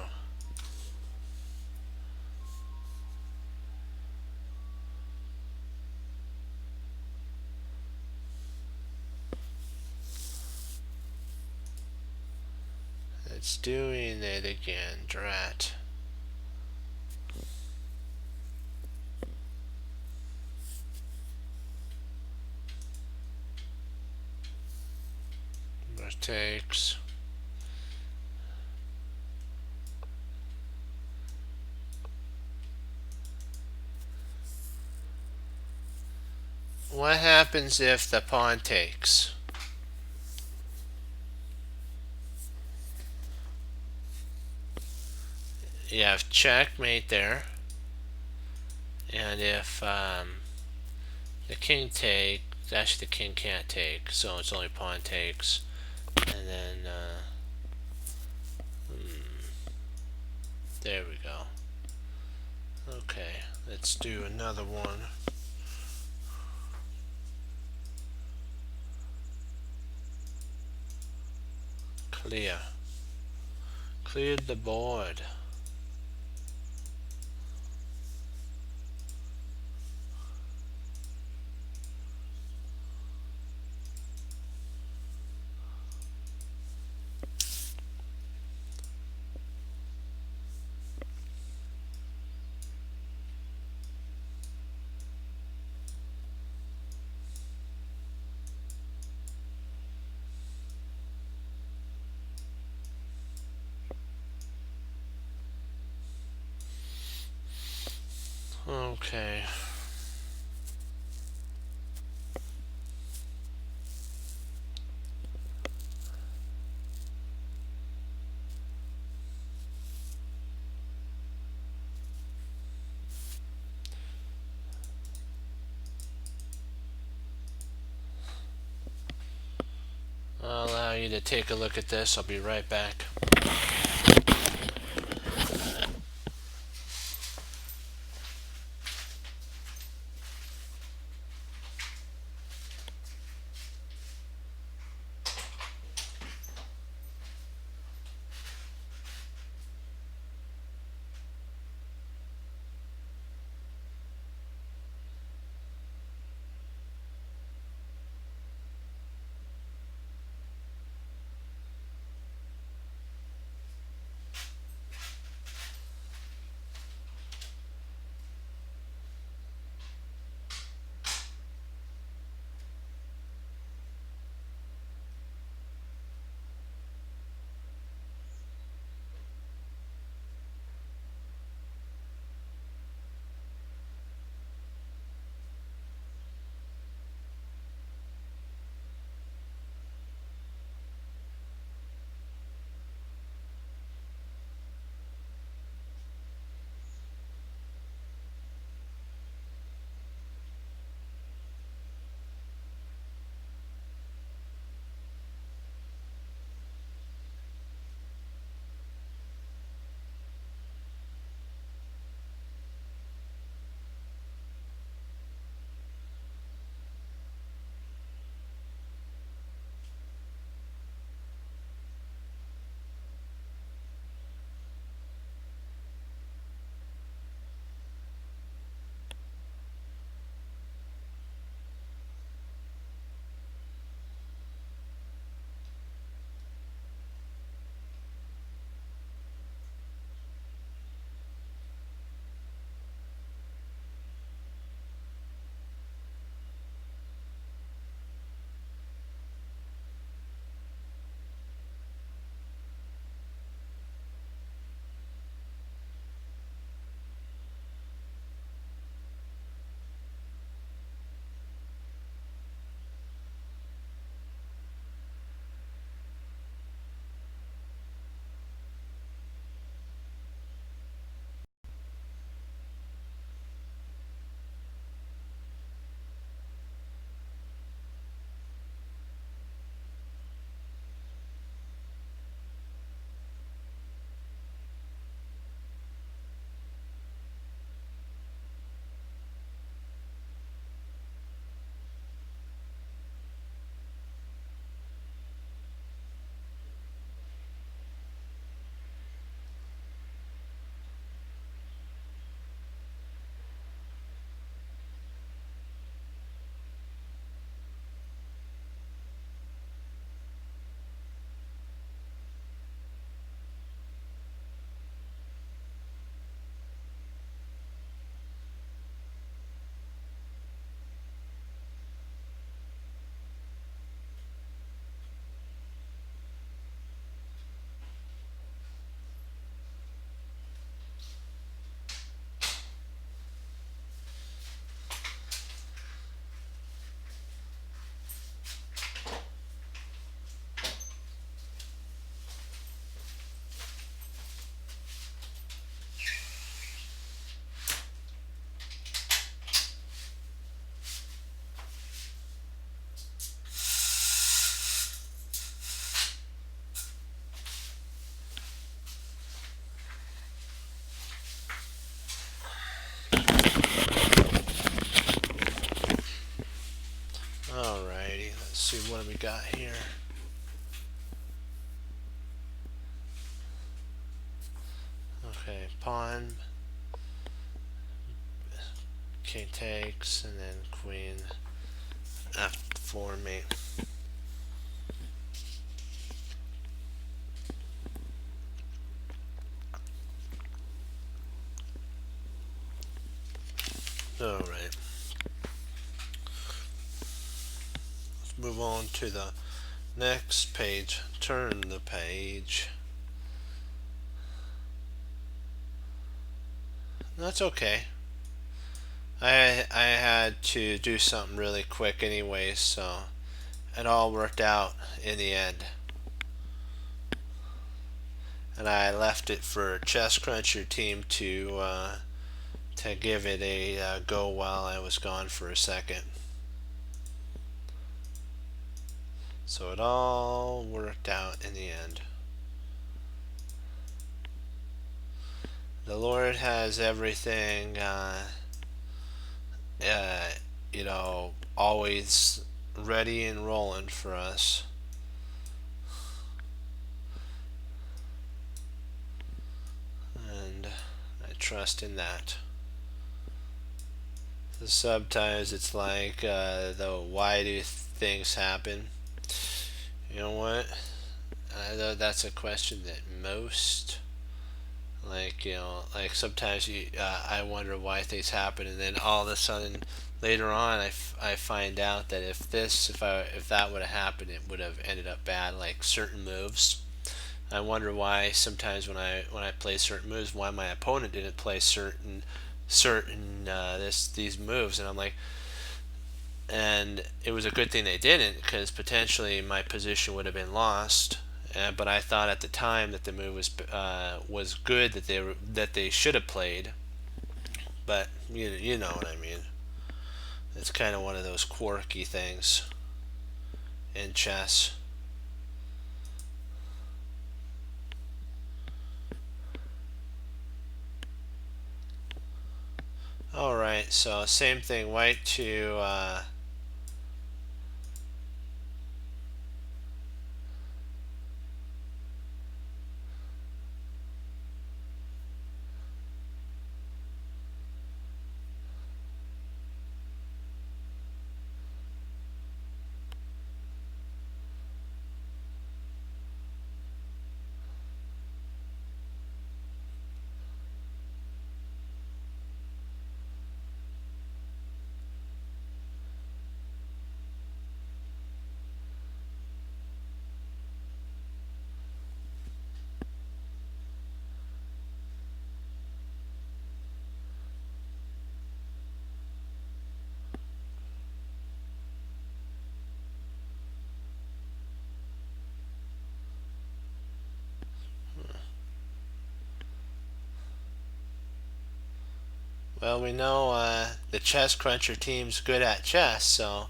It's doing it again, drat. Takes. What happens if the pawn takes? You have checkmate there, and if the king takes, actually the king can't take, so it's only pawn takes, and then there we go. Okay, let's do another one. Clear. Cleared the board. Okay. I'll allow you to take a look at this. I'll be right back. got here? Okay, pawn, king takes, and then queen f4 mate. Alright. Let's move on to the next page. Turn the page. That's okay. I had to do something really quick anyway, so it all worked out in the end. And I left it for Chess Cruncher team to give it a go while I was gone for a second. So it all worked out in the end. The Lord has everything, you know, always ready and rolling for us. And I trust in that. So sometimes it's like, why do things happen? You know what? That's a question that most, like, you know, like sometimes I wonder why things happen, and then all of a sudden later on I find out that if that would have happened, it would have ended up bad. Like certain moves, I wonder why sometimes when I play certain moves, why my opponent didn't play these moves, and I'm like, and it was a good thing they didn't, because potentially my position would have been lost. But I thought at the time that the move was good, that they should have played. But you know what I mean. It's kind of one of those quirky things in chess. Alright, so same thing, white to well, we know the Chess Cruncher team's good at chess, so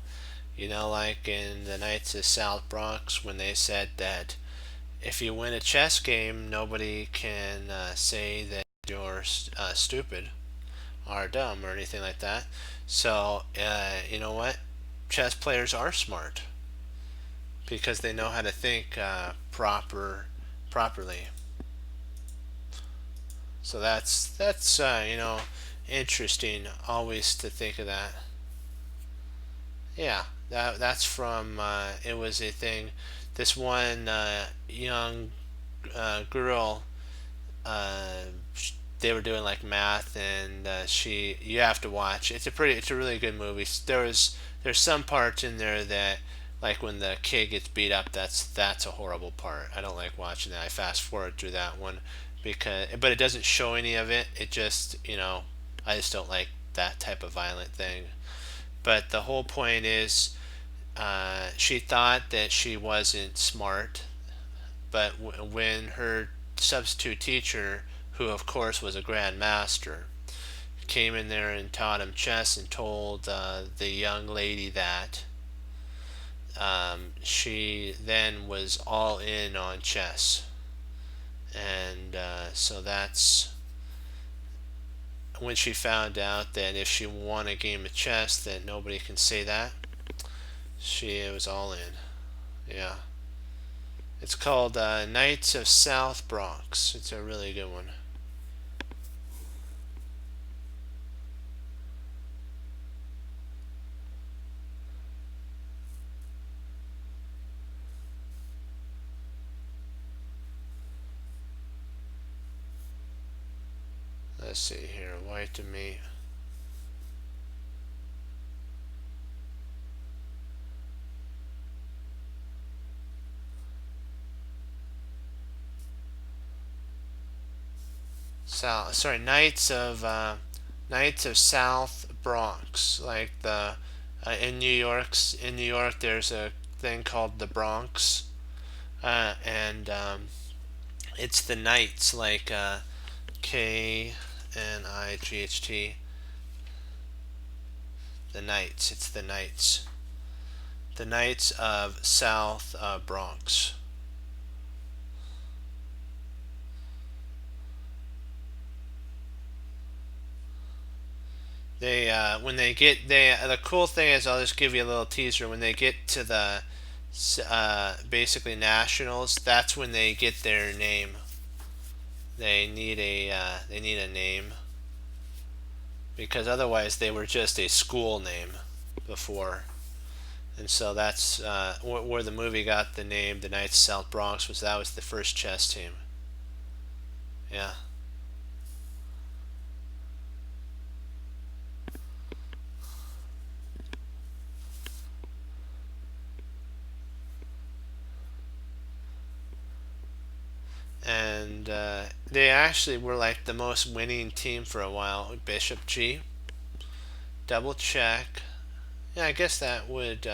you know, like in the Knights of South Bronx, when they said that if you win a chess game, nobody can say that you're stupid or dumb or anything like that. So you know what? Chess players are smart because they know how to think properly. So that's you know, interesting always to think of that. Yeah, that's from it was a thing. This one young girl, uh, they were doing like math, and you have to watch. It's a really good movie. There's some parts in there that, like when the kid gets beat up, that's a horrible part. I don't like watching that. I fast forward through that one but it doesn't show any of it. It just, you know, I just don't like that type of violent thing. But the whole point is, she thought that she wasn't smart, but when her substitute teacher, who of course was a grandmaster, came in there and taught him chess and told the young lady that she then was all in on chess. And so that's when she found out that if she won a game of chess that nobody can say that, she was all in. Yeah. It's called Knights of South Bronx. It's a really good one. Let's see here. White to meat. Knights of South Bronx. Like the in New York, there's a thing called the Bronx, and it's the Knights, like Knight. The Knights. It's the Knights. The Knights of South Bronx. They when they get they the cool thing is, I'll just give you a little teaser. When they get to the basically nationals, that's when they get their name. They need a name, because otherwise they were just a school name before. And so that's where the movie got the name. The Knights of South Bronx was the first chess team. Yeah. And they actually were like the most winning team for a while. Bishop G, double check. Yeah, I guess that would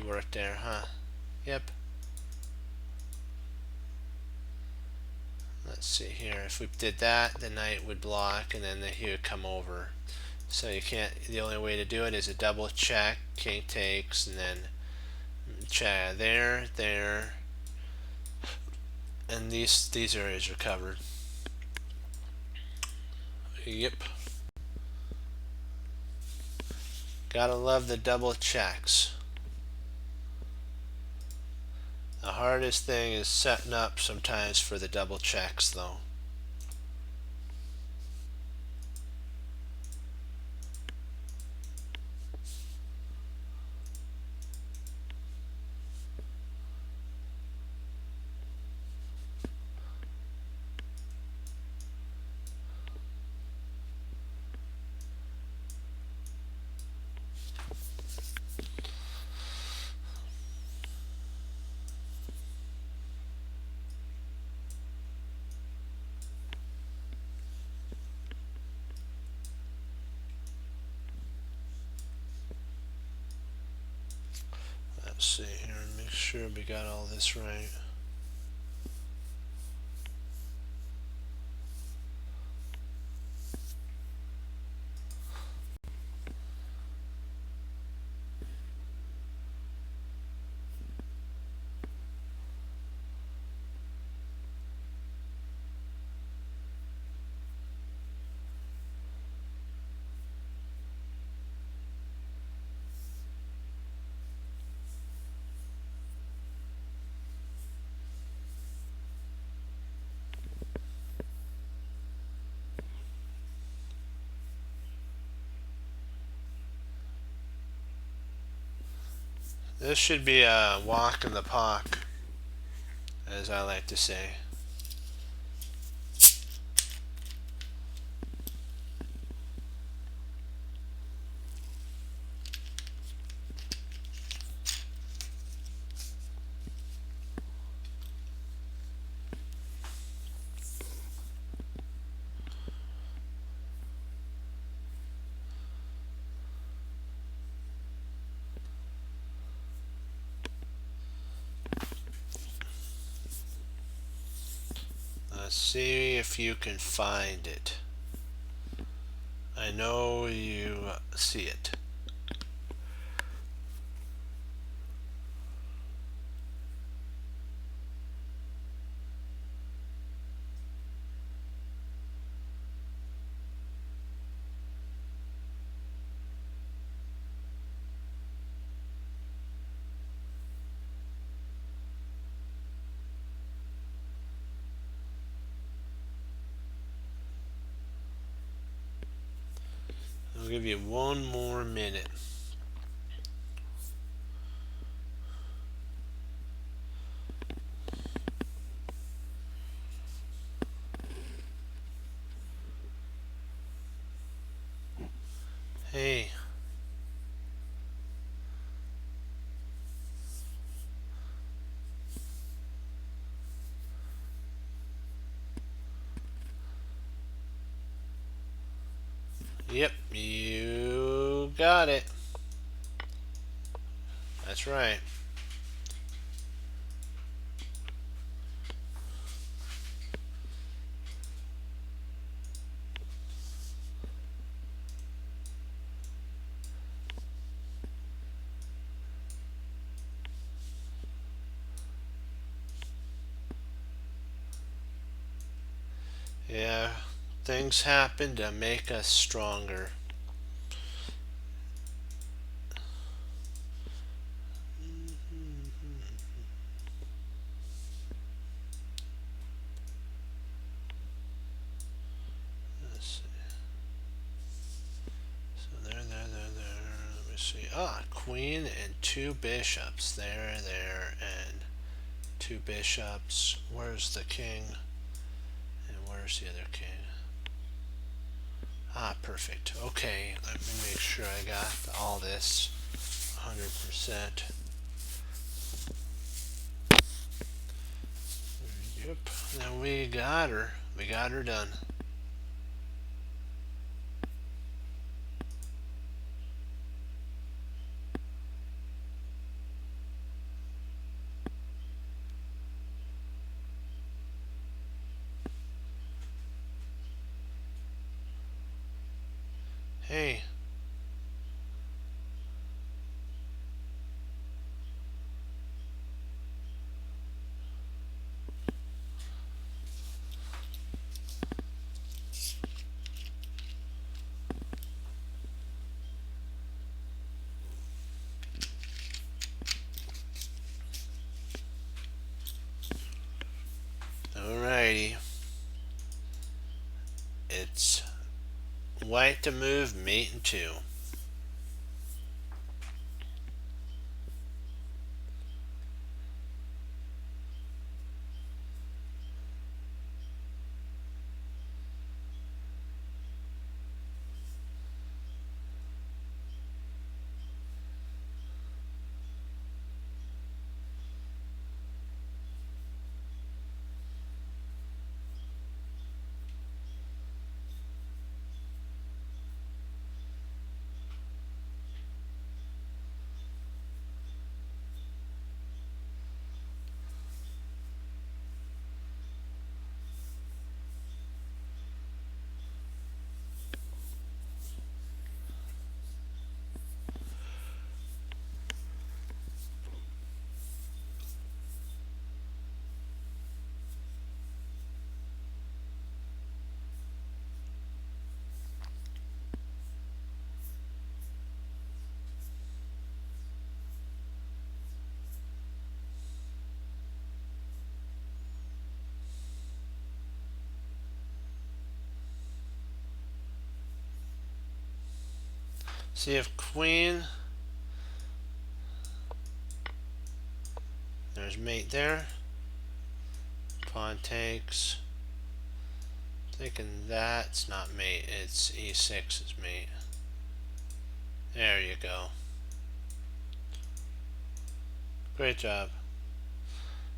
work there, huh? Yep. Let's see here. If we did that, the knight would block, and then he would come over. So you can't. The only way to do it is a double check. King takes, and then check there, and these areas are covered. Yep. Gotta love the double checks. The hardest thing is setting up sometimes for the double checks, though. Let's see here and make sure we got all this right. This should be a walk in the park, as I like to say. Let's see if you can find it. I know you see it. I'll give you one more minute. Hey. Yep, you got it. That's right. Yeah, things happen to make us stronger. Let's see. So there. Let me see. Ah, queen and two bishops. There, and two bishops. Where's the king? And where's the other king? Ah, perfect. Okay, let me make sure I got all this 100%. Yep, then we got her. We got her done. Hey. Alrighty. It's white to move, mate in two. See if queen. There's mate there. Pawn takes. Thinking that's not mate, it's e6 is mate. There you go. Great job.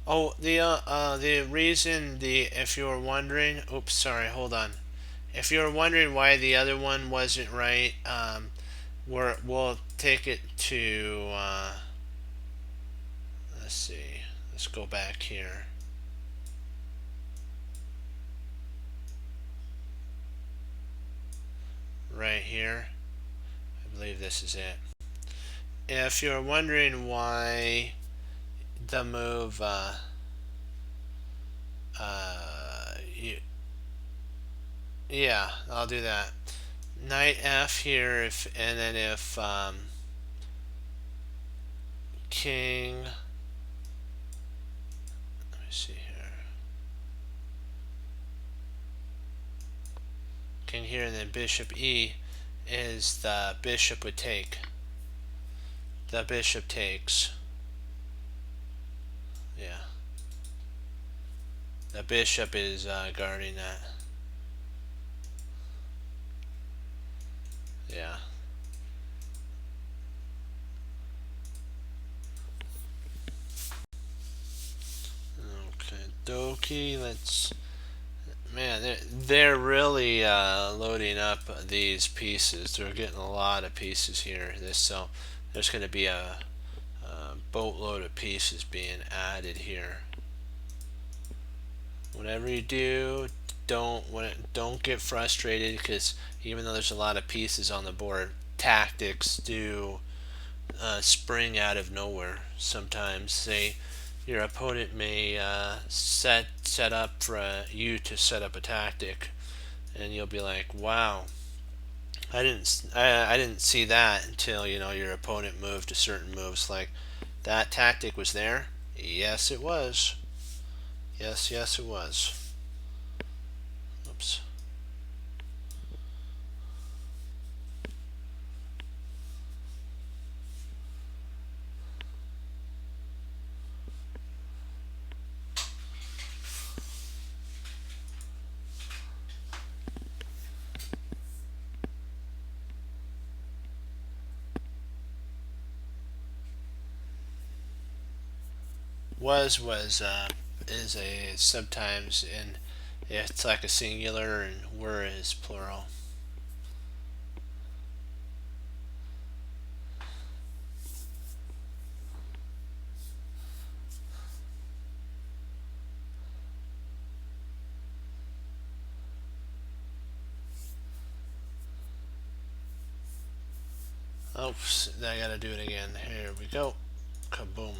Oh, the reason if you were wondering, oops, sorry, hold on. If you were wondering why the other one wasn't right, we'll take it to. Let's see. Let's go back here. Right here. I believe this is it. If you're wondering why the move, yeah, I'll do that. Knight F here, and then if king. Let me see here. King here, and then bishop E. is the bishop would take. The bishop takes. Yeah. The bishop is guarding that. Yeah. Okay, dokie. Let's. Man, they're really loading up these pieces. They're getting a lot of pieces here. So there's going to be a boatload of pieces being added here. Whatever you do, don't get frustrated, because even though there's a lot of pieces on the board, tactics do spring out of nowhere. Sometimes, say your opponent may set up for you to set up a tactic, and you'll be like, "Wow, I didn't see that until your opponent moved to certain moves." Like, that tactic was there. Yes, it was. Yes, it was. Oops. Was is a sometimes, and it's like a singular, and were is plural. Oops, I gotta do it again. Here we go. Kaboom.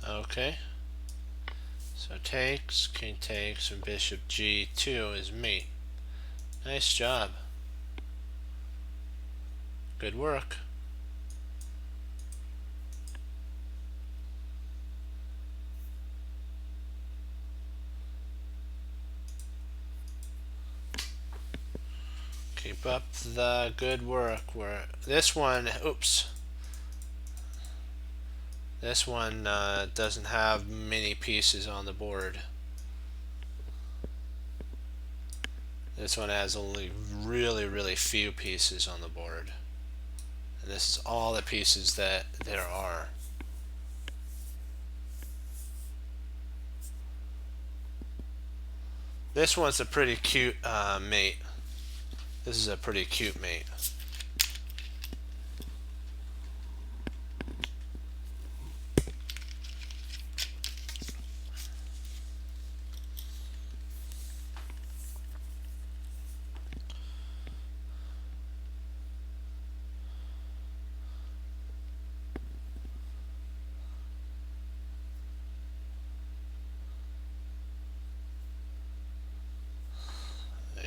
Okay. So takes, king takes, and bishop g2 is mate. Nice job. Good work. Keep up the good work. Where this one, oops. This one doesn't have many pieces on the board. This one has only really few pieces on the board. And this is all the pieces that there are. This one's a pretty cute mate. This is a pretty cute mate.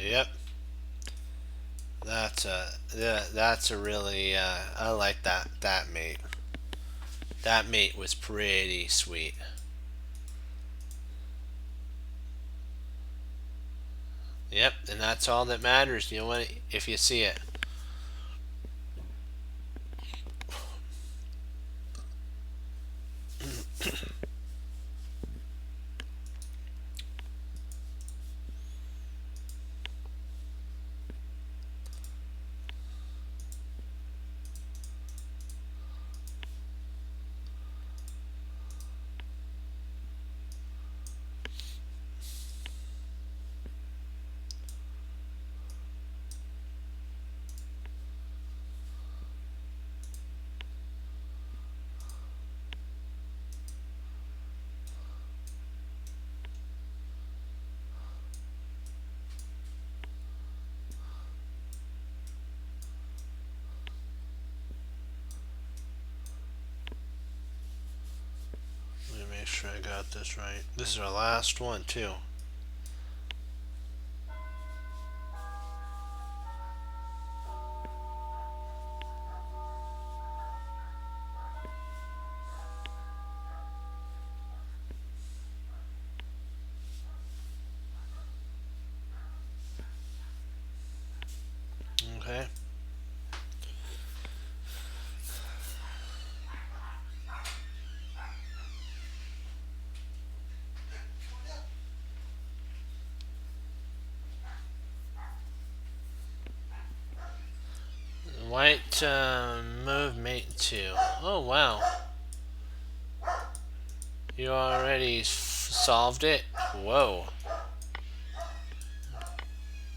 Yep. That's a really I like that mate. That mate was pretty sweet. Yep, and that's all that matters. You know what? If you see it. sure I got this right. This is our last one too. Okay. White move mate 2. Oh wow. You already solved it? Whoa.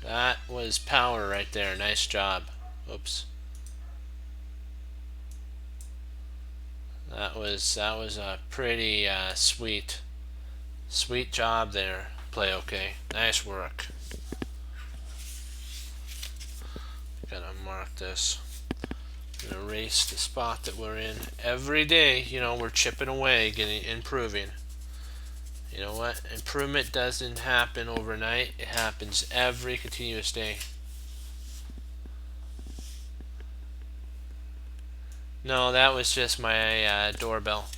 That was power right there. Nice job. Oops. That was a pretty sweet job there. Play okay. Nice work. Gotta mark this. Erase the spot that we're in. Every day, you know, we're chipping away, improving. You know what? Improvement doesn't happen overnight. It happens every continuous day. No, that was just my doorbell.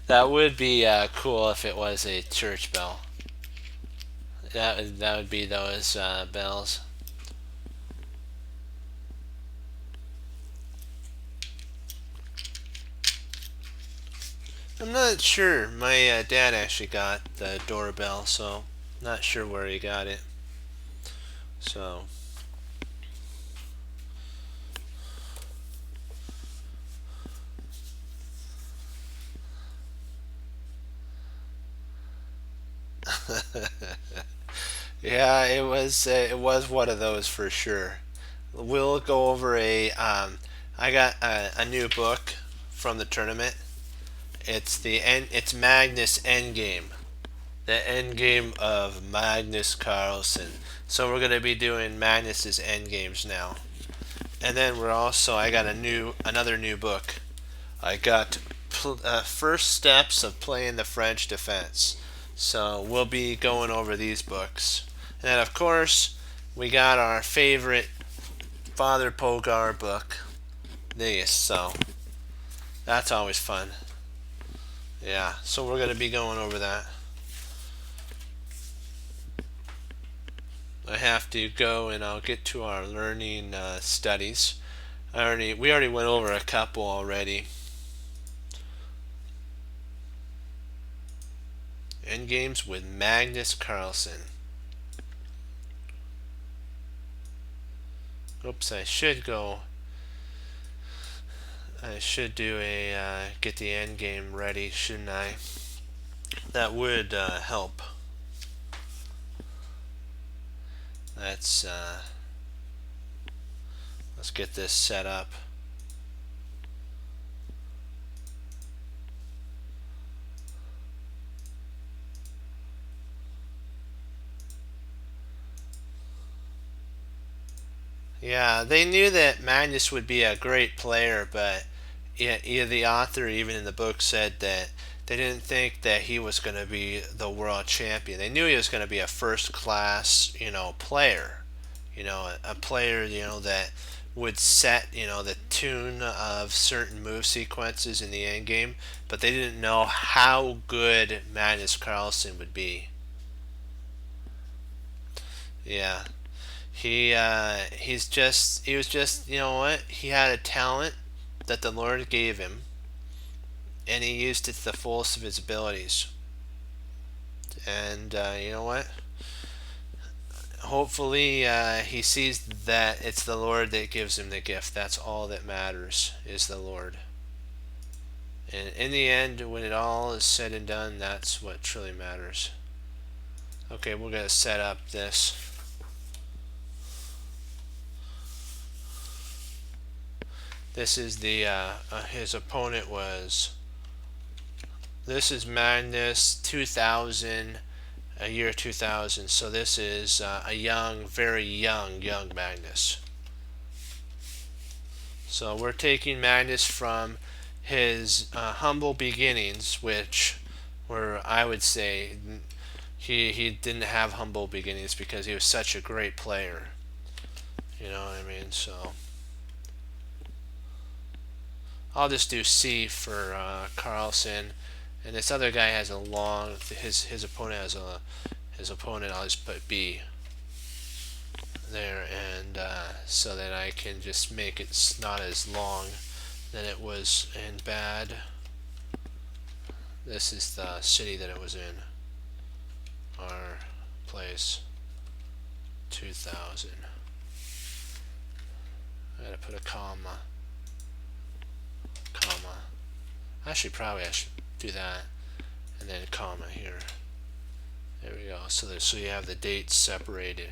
that would be cool if it was a church bell. That would be those bells. I'm not sure. My dad actually got the doorbell, so not sure where he got it. So. Yeah, it was one of those for sure. We'll go over I got a new book from the tournament. It's Magnus Endgame, the Endgame of Magnus Carlsen. So we're gonna be doing Magnus's Endgames now, and then I got another new book. I got First Steps of Playing the French Defense. So we'll be going over these books. And then, of course, we got our favorite Father Pogar book. This, so that's always fun. Yeah, so we're going to be going over that. I have to go and I'll get to our learning studies. We already went over a couple already. Endgames with Magnus Carlsen. Oops, I should do get the end game ready, shouldn't I? That would help. Let's get this set up. Yeah, they knew that Magnus would be a great player, but the author, even in the book, said that they didn't think that he was going to be the world champion. They knew he was going to be a first class, player. A player, that would set, the tune of certain move sequences in the end game, but they didn't know how good Magnus Carlsen would be. Yeah. He was just, he had a talent that the Lord gave him, and he used it to the fullest of his abilities. And you know what? Hopefully he sees that it's the Lord that gives him the gift. That's all that matters, is the Lord. And in the end, when it all is said and done, that's what truly matters. Okay, we're going to set up this. This is his opponent was. This is Magnus 2000, year 2000. So this is a young, very young Magnus. So we're taking Magnus from his humble beginnings, which were, I would say, he didn't have humble beginnings because he was such a great player. You know what I mean? So I'll just do C for Carlsen, and this other guy has a long. His opponent has a his opponent. I'll just put B there, and so that I can just make it not as long than it was in bad. This is the city that it was in. Our place. 2000. I gotta put a comma. Actually, probably I should do that, and then a comma here. There we go. So you have the dates separated.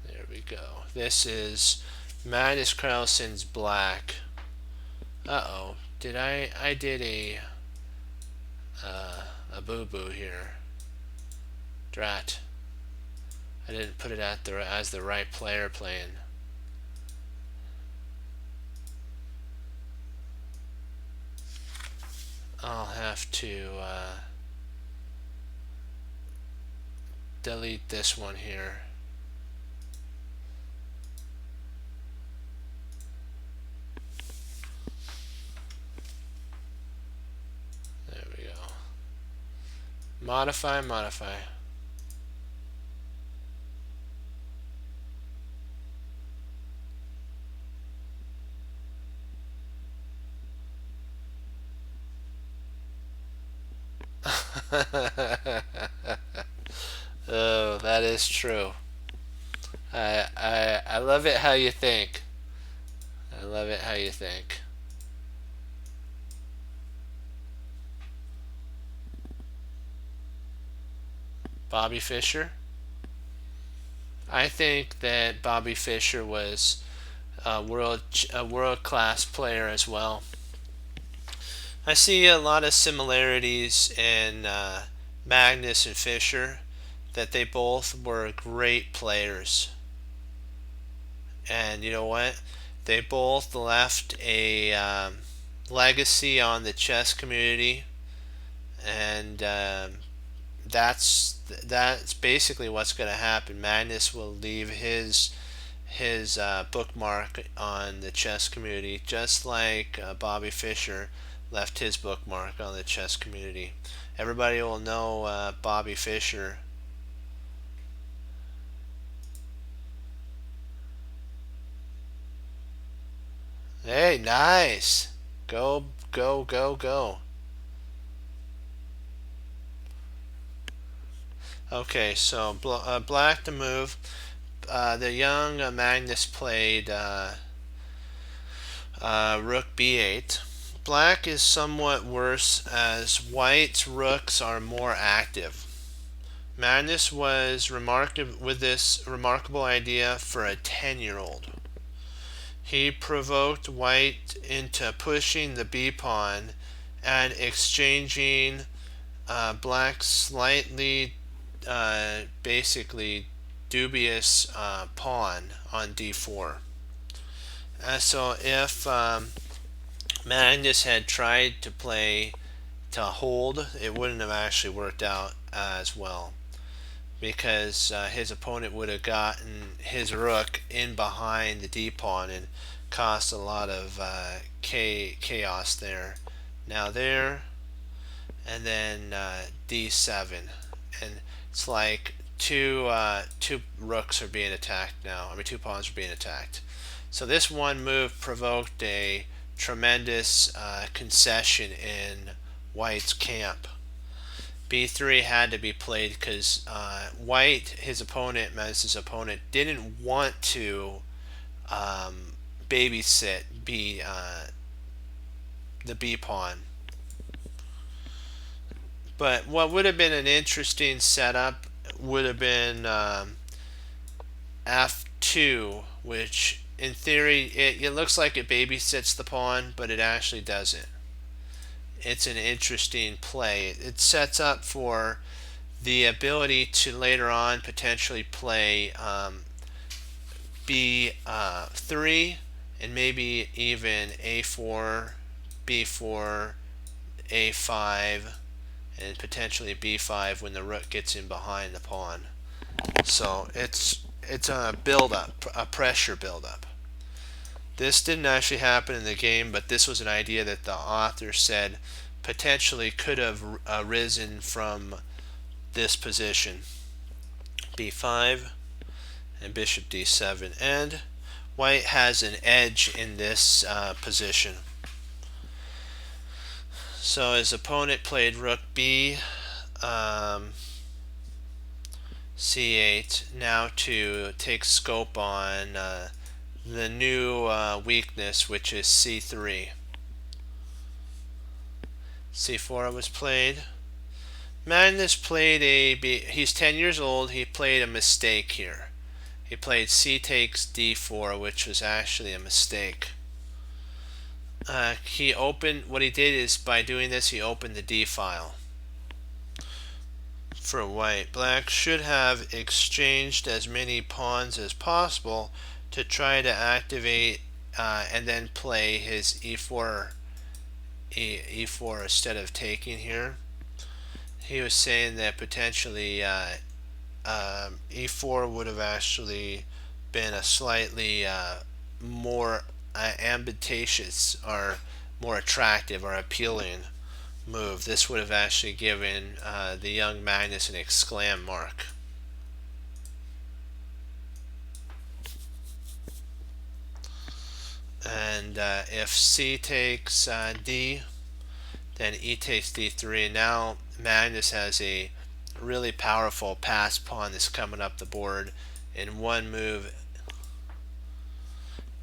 There we go. This is Magnus Carlsen's black. Uh-oh. I did a boo-boo here. Drat. I didn't put it as the right player playing. I'll have to delete this one here. There we go. Modify. Oh, that is true. I love it how you think. I love it how you think. Bobby Fischer. I think that Bobby Fischer was a world class player as well. I see a lot of similarities in Magnus and Fischer, that they both were great players. And you know what? They both left a legacy on the chess community, and that's basically what's going to happen. Magnus will leave his bookmark on the chess community, just like Bobby Fischer left his bookmark on the chess community. Everybody will know Bobby Fischer. Hey, nice. Go. Okay, so black to move. The young Magnus played rook b8. Black is somewhat worse as white's rooks are more active. Magnus was with this remarkable idea for a 10-year-old. He provoked white into pushing the b-pawn and exchanging black's slightly basically dubious pawn on d4. So if Magnus had tried to play to hold, it wouldn't have actually worked out as well, because his opponent would have gotten his rook in behind the d-pawn and caused a lot of chaos there. Now there, and then d7, and it's like two rooks are being attacked now. I mean, two pawns are being attacked. So this one move provoked a tremendous concession in white's camp. b3 had to be played because white, his opponent, Magnus's opponent, didn't want to babysit the b pawn. But what would have been an interesting setup would have been f2, which in theory it looks like it babysits the pawn, but it actually doesn't. It's an interesting play. It sets up for the ability to later on potentially play b3 and maybe even a4, b4, a5, and potentially b5 when the rook gets in behind the pawn. So it's a build-up, a pressure build-up. This didn't actually happen in the game, but this was an idea that the author said potentially could have arisen from this position. b5 and bishop d7, and white has an edge in this position. So his opponent played rook b, c8, now to take scope on the new weakness, which is c3. c4 was played. Magnus played he's 10 years old, he played a mistake here. He played c takes d4, which was actually a mistake. What he did is, by doing this, he opened the d file for white. Black should have exchanged as many pawns as possible to try to activate and then play his e4 instead of taking here. He was saying that potentially e4 would have actually been a slightly more ambitious or more attractive or appealing move. This would have actually given the young Magnus an exclam mark. And if c takes d, then e takes d3, and now Magnus has a really powerful pass pawn that's coming up the board in one move.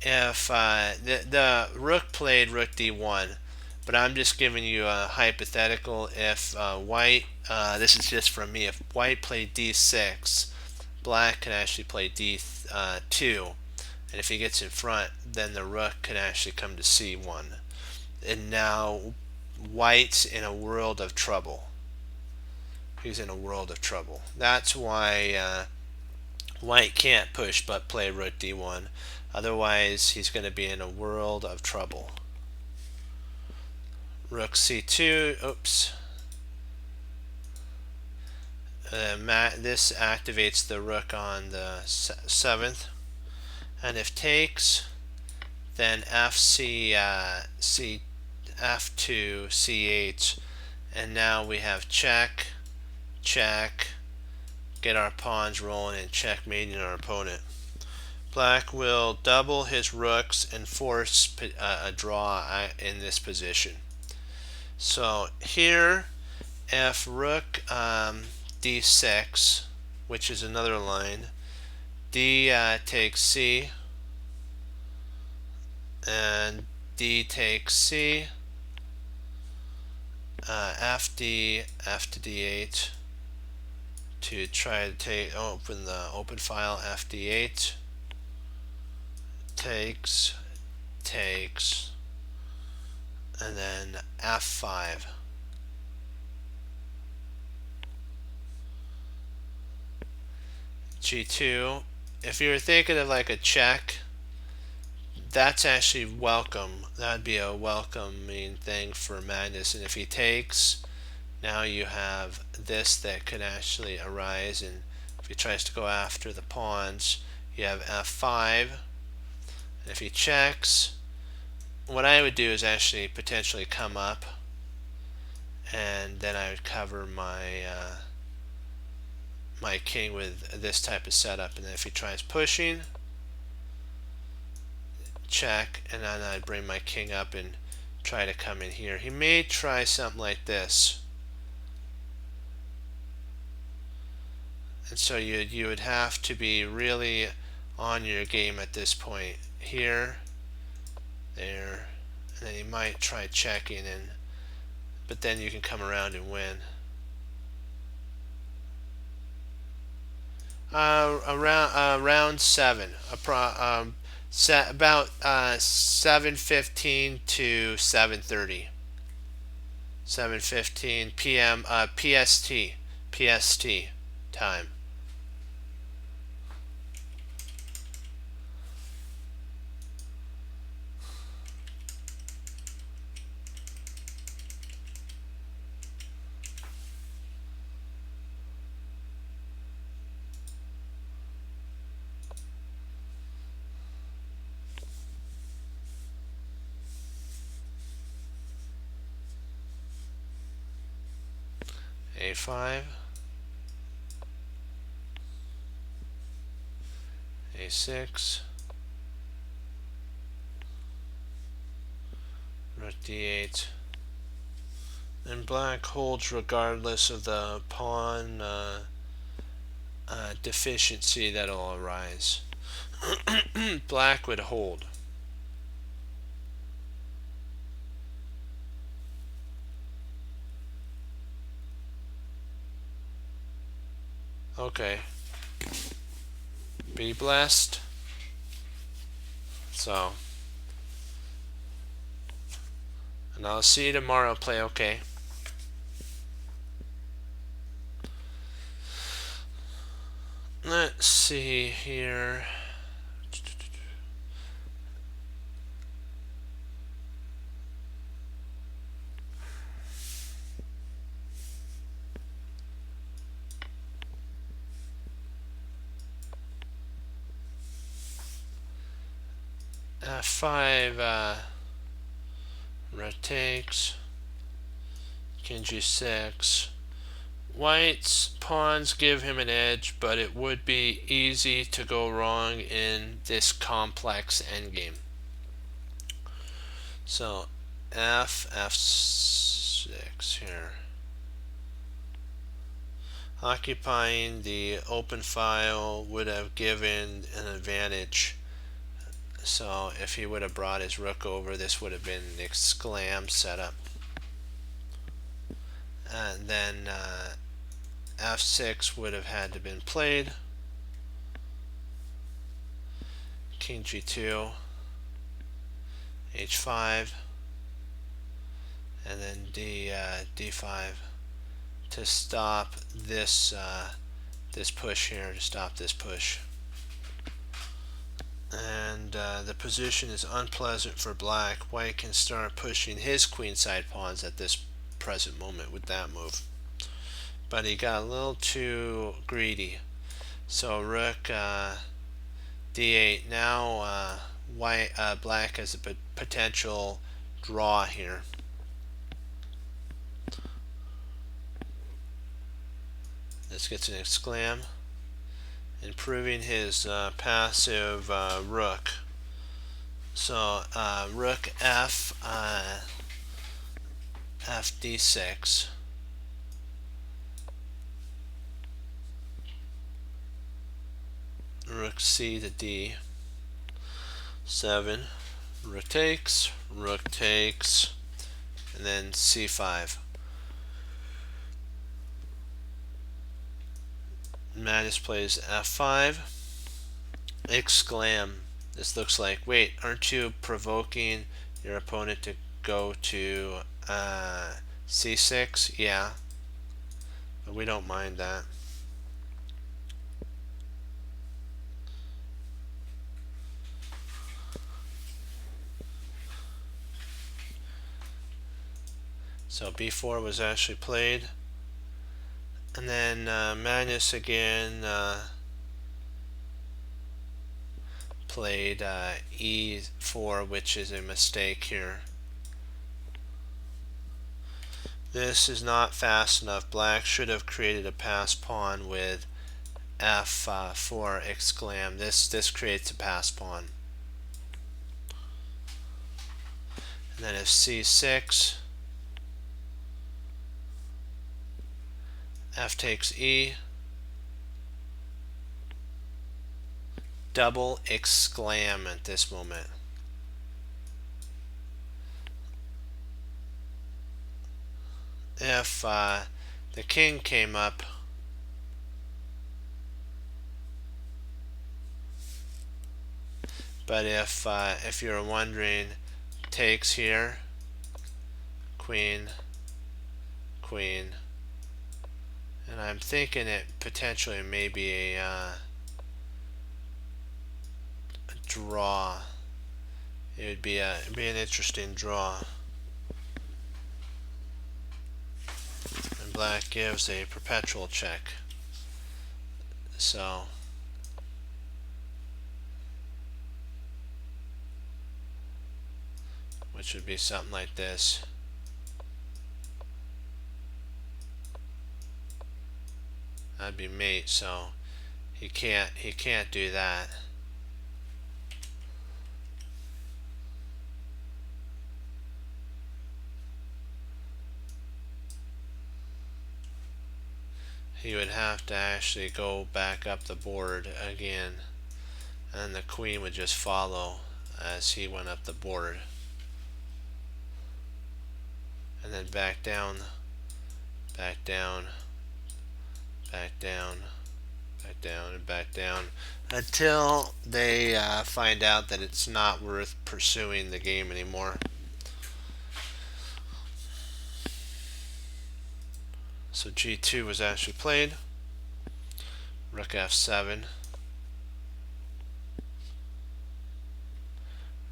If the rook played rook d1, but I'm just giving you a hypothetical. If white, this is just from me, if white played d6, black can actually play d2, and if he gets in front, then the rook can actually come to c1, and now white's in a world of trouble. He's in a world of trouble. That's why white can't push but play rook d1. Otherwise, he's going to be in a world of trouble. Rook c2. Oops. This activates the rook on the 7th. And if takes, then f2, c8, and now we have check, check, get our pawns rolling, and checkmating our opponent. Black will double his rooks and force a draw in this position. So here, if rook d6, which is another line, d takes c, and d takes c, f to d8 to try to open the open file. F d8 takes, and then f5. g2. If you're thinking of like a check, that's actually welcome. That'd be a welcoming thing for Magnus. And if he takes, now you have this that could actually arise. And if he tries to go after the pawns, you have f5. And if he checks, what I would do is actually potentially come up, and then I would cover my my king with this type of setup. And then if he tries pushing, check, and then I'd bring my king up and try to come in here. He may try something like this, and so you would have to be really on your game at this point. Here, there, and then he might try checking, but then you can come around and win. Round 7, about 7:15 to 7:30, 7:15 p.m. PST time. a5, a6, rook d8, and black holds regardless of the pawn deficiency that'll arise. Black would hold. Okay. Be blessed. So, and I'll see you tomorrow. Play okay. Let's see here. F5 rotates. King g6. White's pawns give him an edge, but it would be easy to go wrong in this complex endgame. So f6 here. Occupying the open file would have given an advantage. So if he would have brought his rook over, this would have been an exclam setup. And then f6 would have had to been played. King g2, h5, and then d5 to stop this this push here, to stop this push. And the position is unpleasant for black. White can start pushing his queenside pawns at this present moment with that move, but he got a little too greedy. So rook d8. Now black has a potential draw here. This gets an exclam, improving his passive rook. So rook f d6. Rook c to d7. Rook takes, and then c5. Magnus plays f5. Exclam. This looks like, wait, aren't you provoking your opponent to go to c6? Yeah, but we don't mind that. So b4 was actually played. And then Magnus again played e4, which is a mistake here. This is not fast enough. Black should have created a pass pawn with f4 exclam. This creates a pass pawn. And then if c6, f takes e, double exclam at this moment. If the king came up, but if you're wondering, takes here, queen, queen, and I'm thinking it potentially may be a draw. It'd be an interesting draw. And black gives a perpetual check. So which would be something like this. That'd be mate, so he can't do that. He would have to actually go back up the board again, and the queen would just follow as he went up the board, and then back down, back down, back down, back down, and back down, until they find out that it's not worth pursuing the game anymore. So g2 was actually played. Rook f7,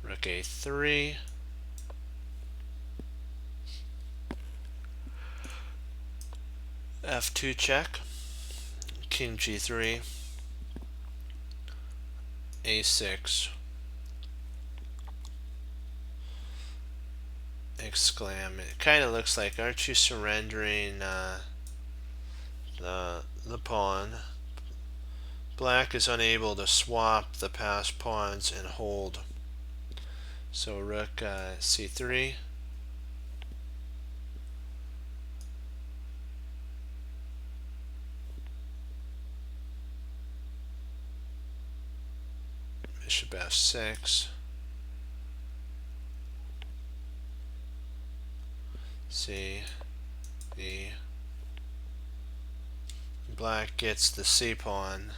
rook a3, f2 check, king g3, a6, exclaim. It kind of looks like, aren't you surrendering the pawn? Black is unable to swap the passed pawns and hold. So rook c3, bishop f6, c, d. Black gets the c pawn,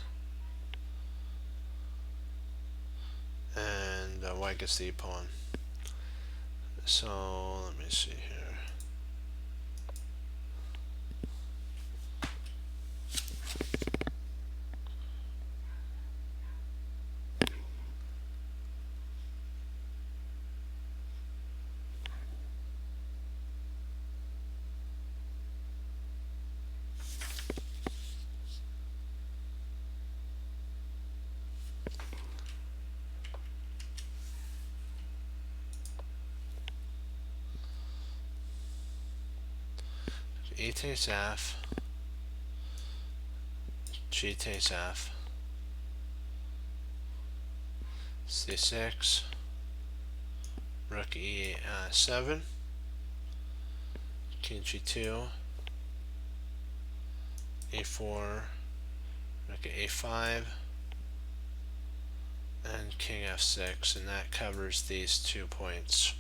and white gets the e pawn. So let me see here. E takes f, g takes f, c6, rook e7, king g2, a4, rook a5, and king f6, and that covers these 2 points.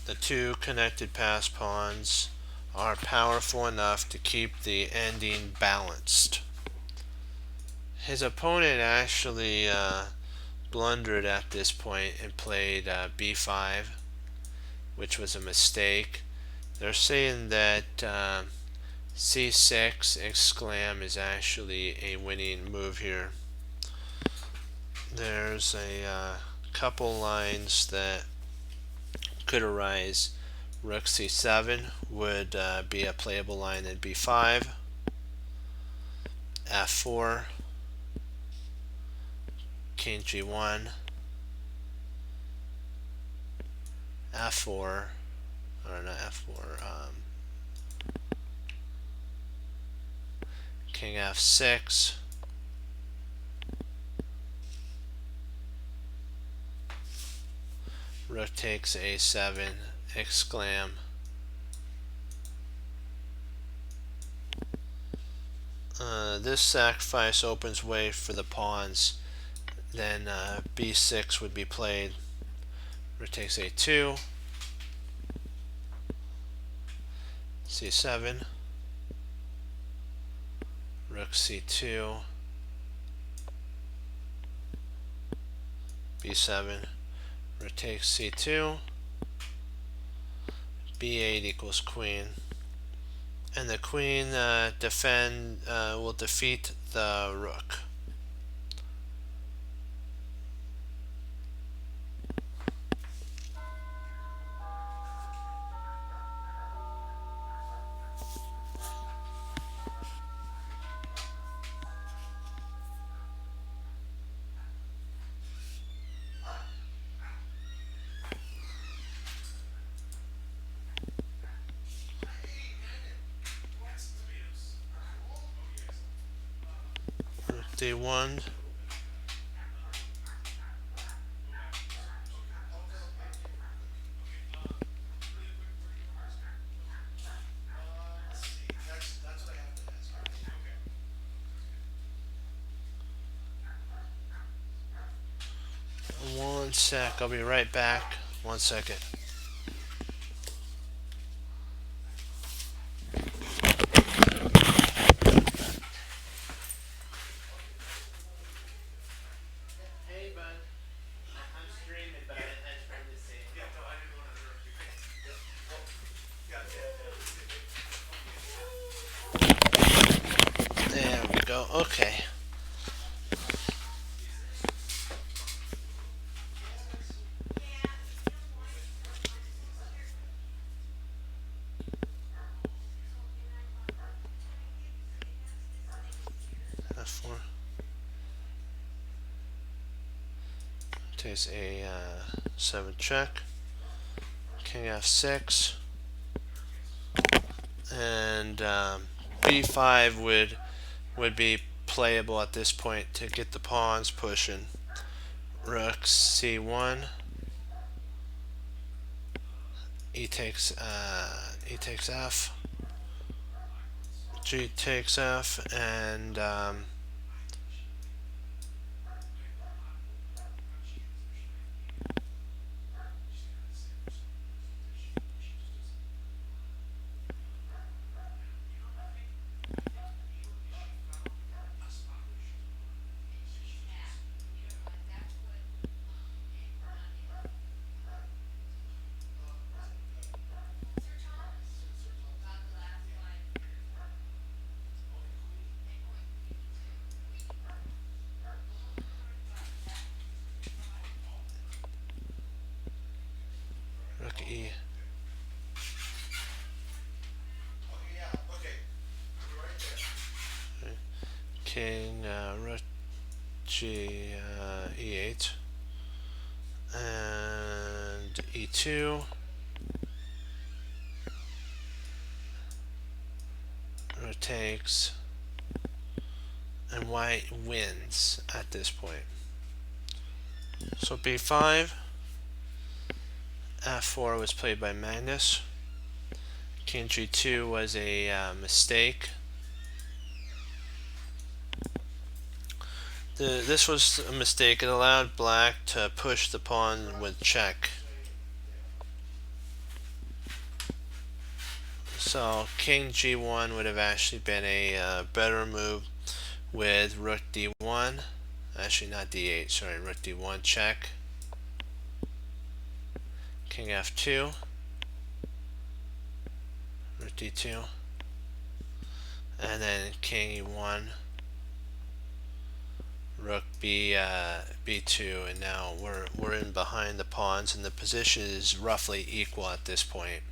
The 2 connected passed pawns are powerful enough to keep the ending balanced. His opponent actually blundered at this point and played b5, which was a mistake. They're saying that c6 exclam is actually a winning move here. There's a couple lines that could arise. Rook c7 would be a playable line in b5, f4, king g1, f4, or not f4, king f6, rook takes a7, exclam. This sacrifice opens way for the pawns. Then b6 would be played. Rook takes a2, c7, rook c2, b7, rook takes c2, b8 equals queen, and the queen will defeat the rook. D1. One sec, I'll be right back. 1 second. Hey, bud. I'm streaming, but I tried to say. There we go. Okay. F4 takes a 7 check. King F6, and B5 would be playable at this point to get the pawns pushing. Rook C1. E takes F. G takes F, and Rook E. King Rook G E8, and E2. Rook takes, and white wins at this point. So B5. F4 was played by Magnus. King G2 was a mistake. This was a mistake. It allowed black to push the pawn with check. So King G1 would have actually been a better move with Rook D1. Actually, not D8. Sorry, Rook D1 check. King F2. Rook D2. And then King E1. Rook B2, and now we're in behind the pawns, and the position is roughly equal at this point.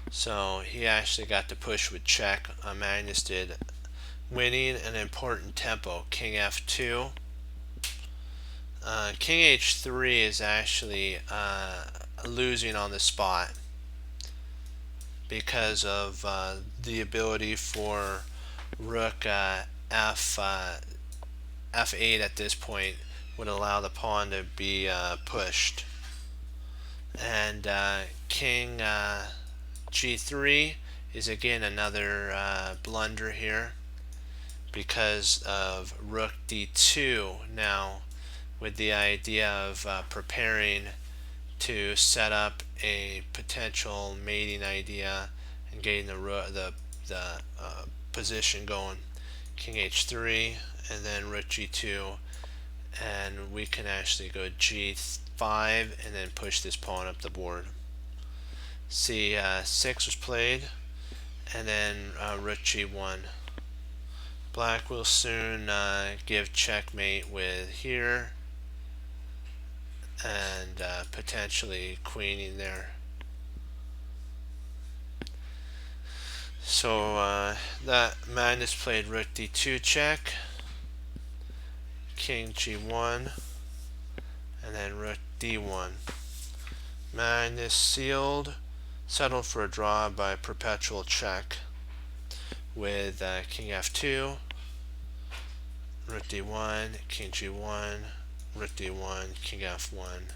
So he actually got to push with check. Magnus did, winning an important tempo. King F2. King H3 is actually losing on the spot because of the ability for Rook F8 at this point would allow the pawn to be pushed. And King G3 is again another blunder here because of Rook D2 now, with the idea of preparing to set up a potential mating idea and getting the position going. King H3, and then Rook G2, and we can actually go G5 and then push this pawn up the board. C6 was played, and then Rook G1. Black will soon give checkmate with here, and potentially queening there. So that Magnus played Rook D2 check, King G1, and then Rook D1. Magnus settled for a draw by perpetual check with King F2, rook d1, king g1, rook d1, king f1,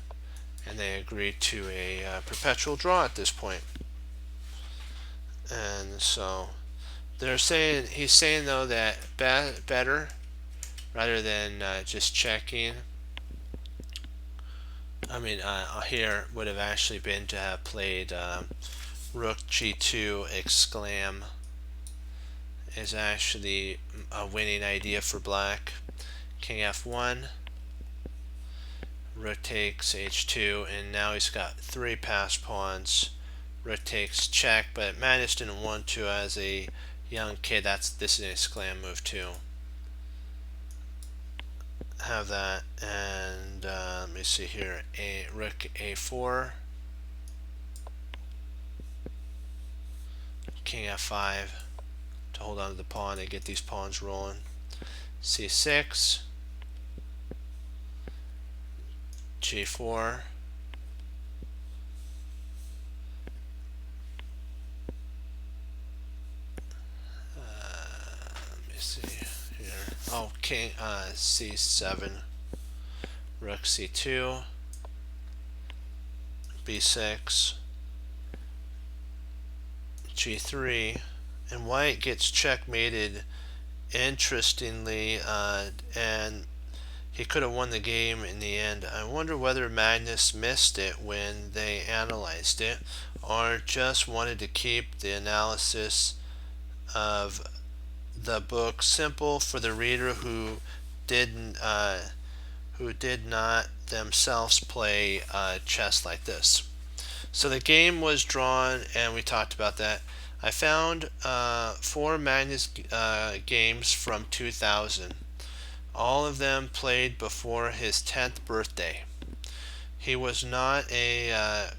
and they agree to a perpetual draw at this point. And so he's saying though that better rather than just checking. I mean, here would have actually been to have played rook g2 exclam is actually a winning idea for black. King f1, rook takes h2, and now he's got 3 passed pawns. Rook takes check, but Magnus didn't want to as a young kid. This is an exclam move too. Have that, and let me see here. Rook a4, king f5 to hold on to the pawn and get these pawns rolling. c6, g4, let me see here. Oh, king c7, rook c2, b6, g3, and white gets checkmated interestingly, and he could have won the game in the end. I wonder whether Magnus missed it when they analyzed it, or just wanted to keep the analysis of the book simple for the reader who did not themselves play chess like this. So the game was drawn, and we talked about that. I found 4 Magnus games from 2000. All of them played before his 10th birthday. He was not a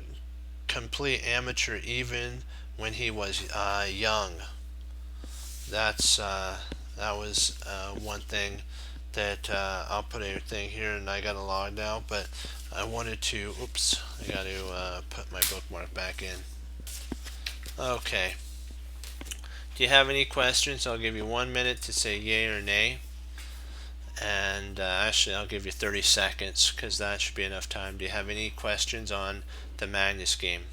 complete amateur even when he was young. That was one thing that I'll put everything here, and I got a log now, but I wanted to, oops, I got to put my bookmark back in. Okay. Do you have any questions? I'll give you 1 minute to say yay or nay. And actually, I'll give you 30 seconds because that should be enough time. Do you have any questions on the Magnus game?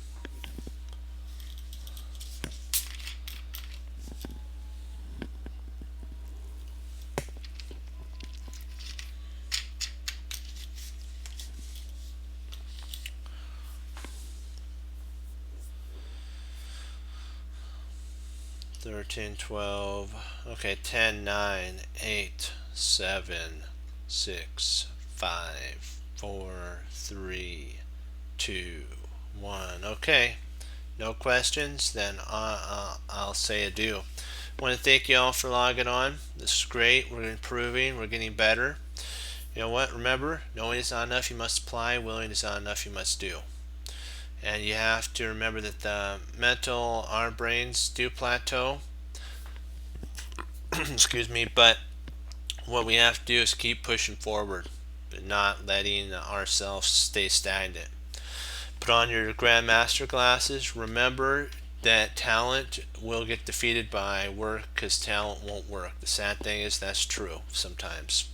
Thirteen, 12, okay, 10, 9, 8, 7, 6, 5, 4, 3, 2, 1. Okay, no questions? Then I'll say adieu. I want to thank you all for logging on. This is great. We're improving. We're getting better. You know what? Remember, knowing is not enough. You must apply. Willing is not enough. You must do. And you have to remember that our brains do plateau. Excuse me, but what we have to do is keep pushing forward, but not letting ourselves stay stagnant. Put on your Grandmaster glasses. Remember that talent will get defeated by work because talent won't work. The sad thing is that's true sometimes.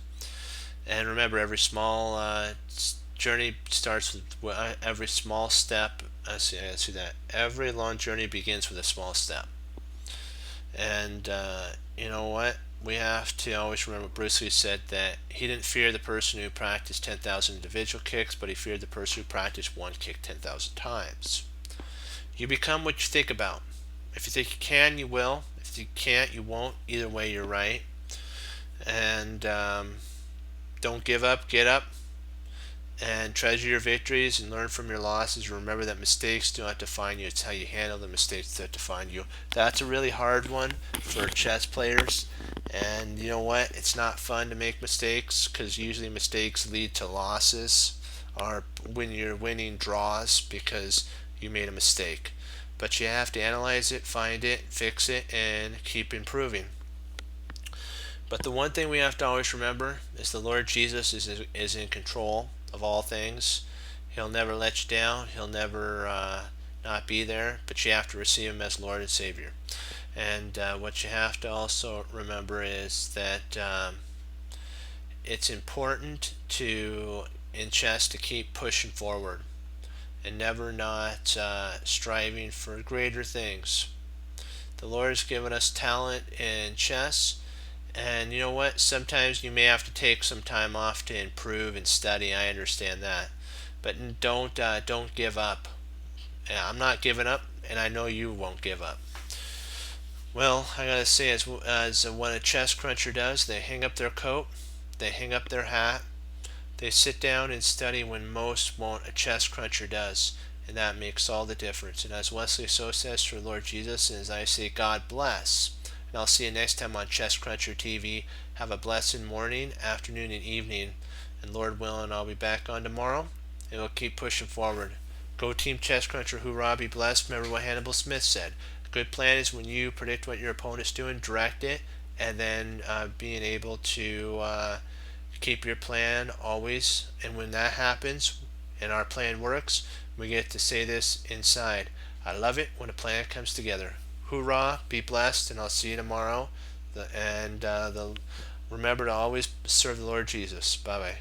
And remember, every small journey starts with every small step. I see that. Every long journey begins with a small step. And you know what? We have to always remember Bruce Lee said that he didn't fear the person who practiced 10,000 individual kicks, but he feared the person who practiced one kick 10,000 times. You become what you think about. If you think you can, you will. If you can't, you won't. Either way, you're right. And don't give up. Get up. And treasure your victories and learn from your losses. Remember that mistakes do not define you. It's how you handle the mistakes that define you. That's a really hard one for chess players. And you know what? It's not fun to make mistakes because usually mistakes lead to losses or when you're winning draws because you made a mistake. But you have to analyze it, find it, fix it, and keep improving. But the one thing we have to always remember is the Lord Jesus is in control of all things. He'll never let you down. He'll never not be there, but you have to receive him as Lord and Savior. And what you have to also remember is that it's important in chess to keep pushing forward and never not striving for greater things. The Lord has given us talent in chess, and you know what? Sometimes you may have to take some time off to improve and study. I understand that, but don't give up. Yeah, I'm not giving up, and I know you won't give up. Well, I gotta say, as what a chess cruncher does, they hang up their coat, they hang up their hat, they sit down and study when most won't. A chess cruncher does, and that makes all the difference. And as Wesley So says for Lord Jesus, and as I say, God bless. And I'll see you next time on Chess Cruncher TV. Have a blessed morning, afternoon, and evening. And Lord willing, I'll be back on tomorrow, and we'll keep pushing forward. Go Team Chess Cruncher, hoorah, be blessed. Remember what Hannibal Smith said. A good plan is when you predict what your opponent's doing, direct it, and then being able to keep your plan always. And when that happens and our plan works, we get to say this inside: I love it when a plan comes together. Hoorah, be blessed, and I'll see you tomorrow. Remember to always serve the Lord Jesus. Bye bye.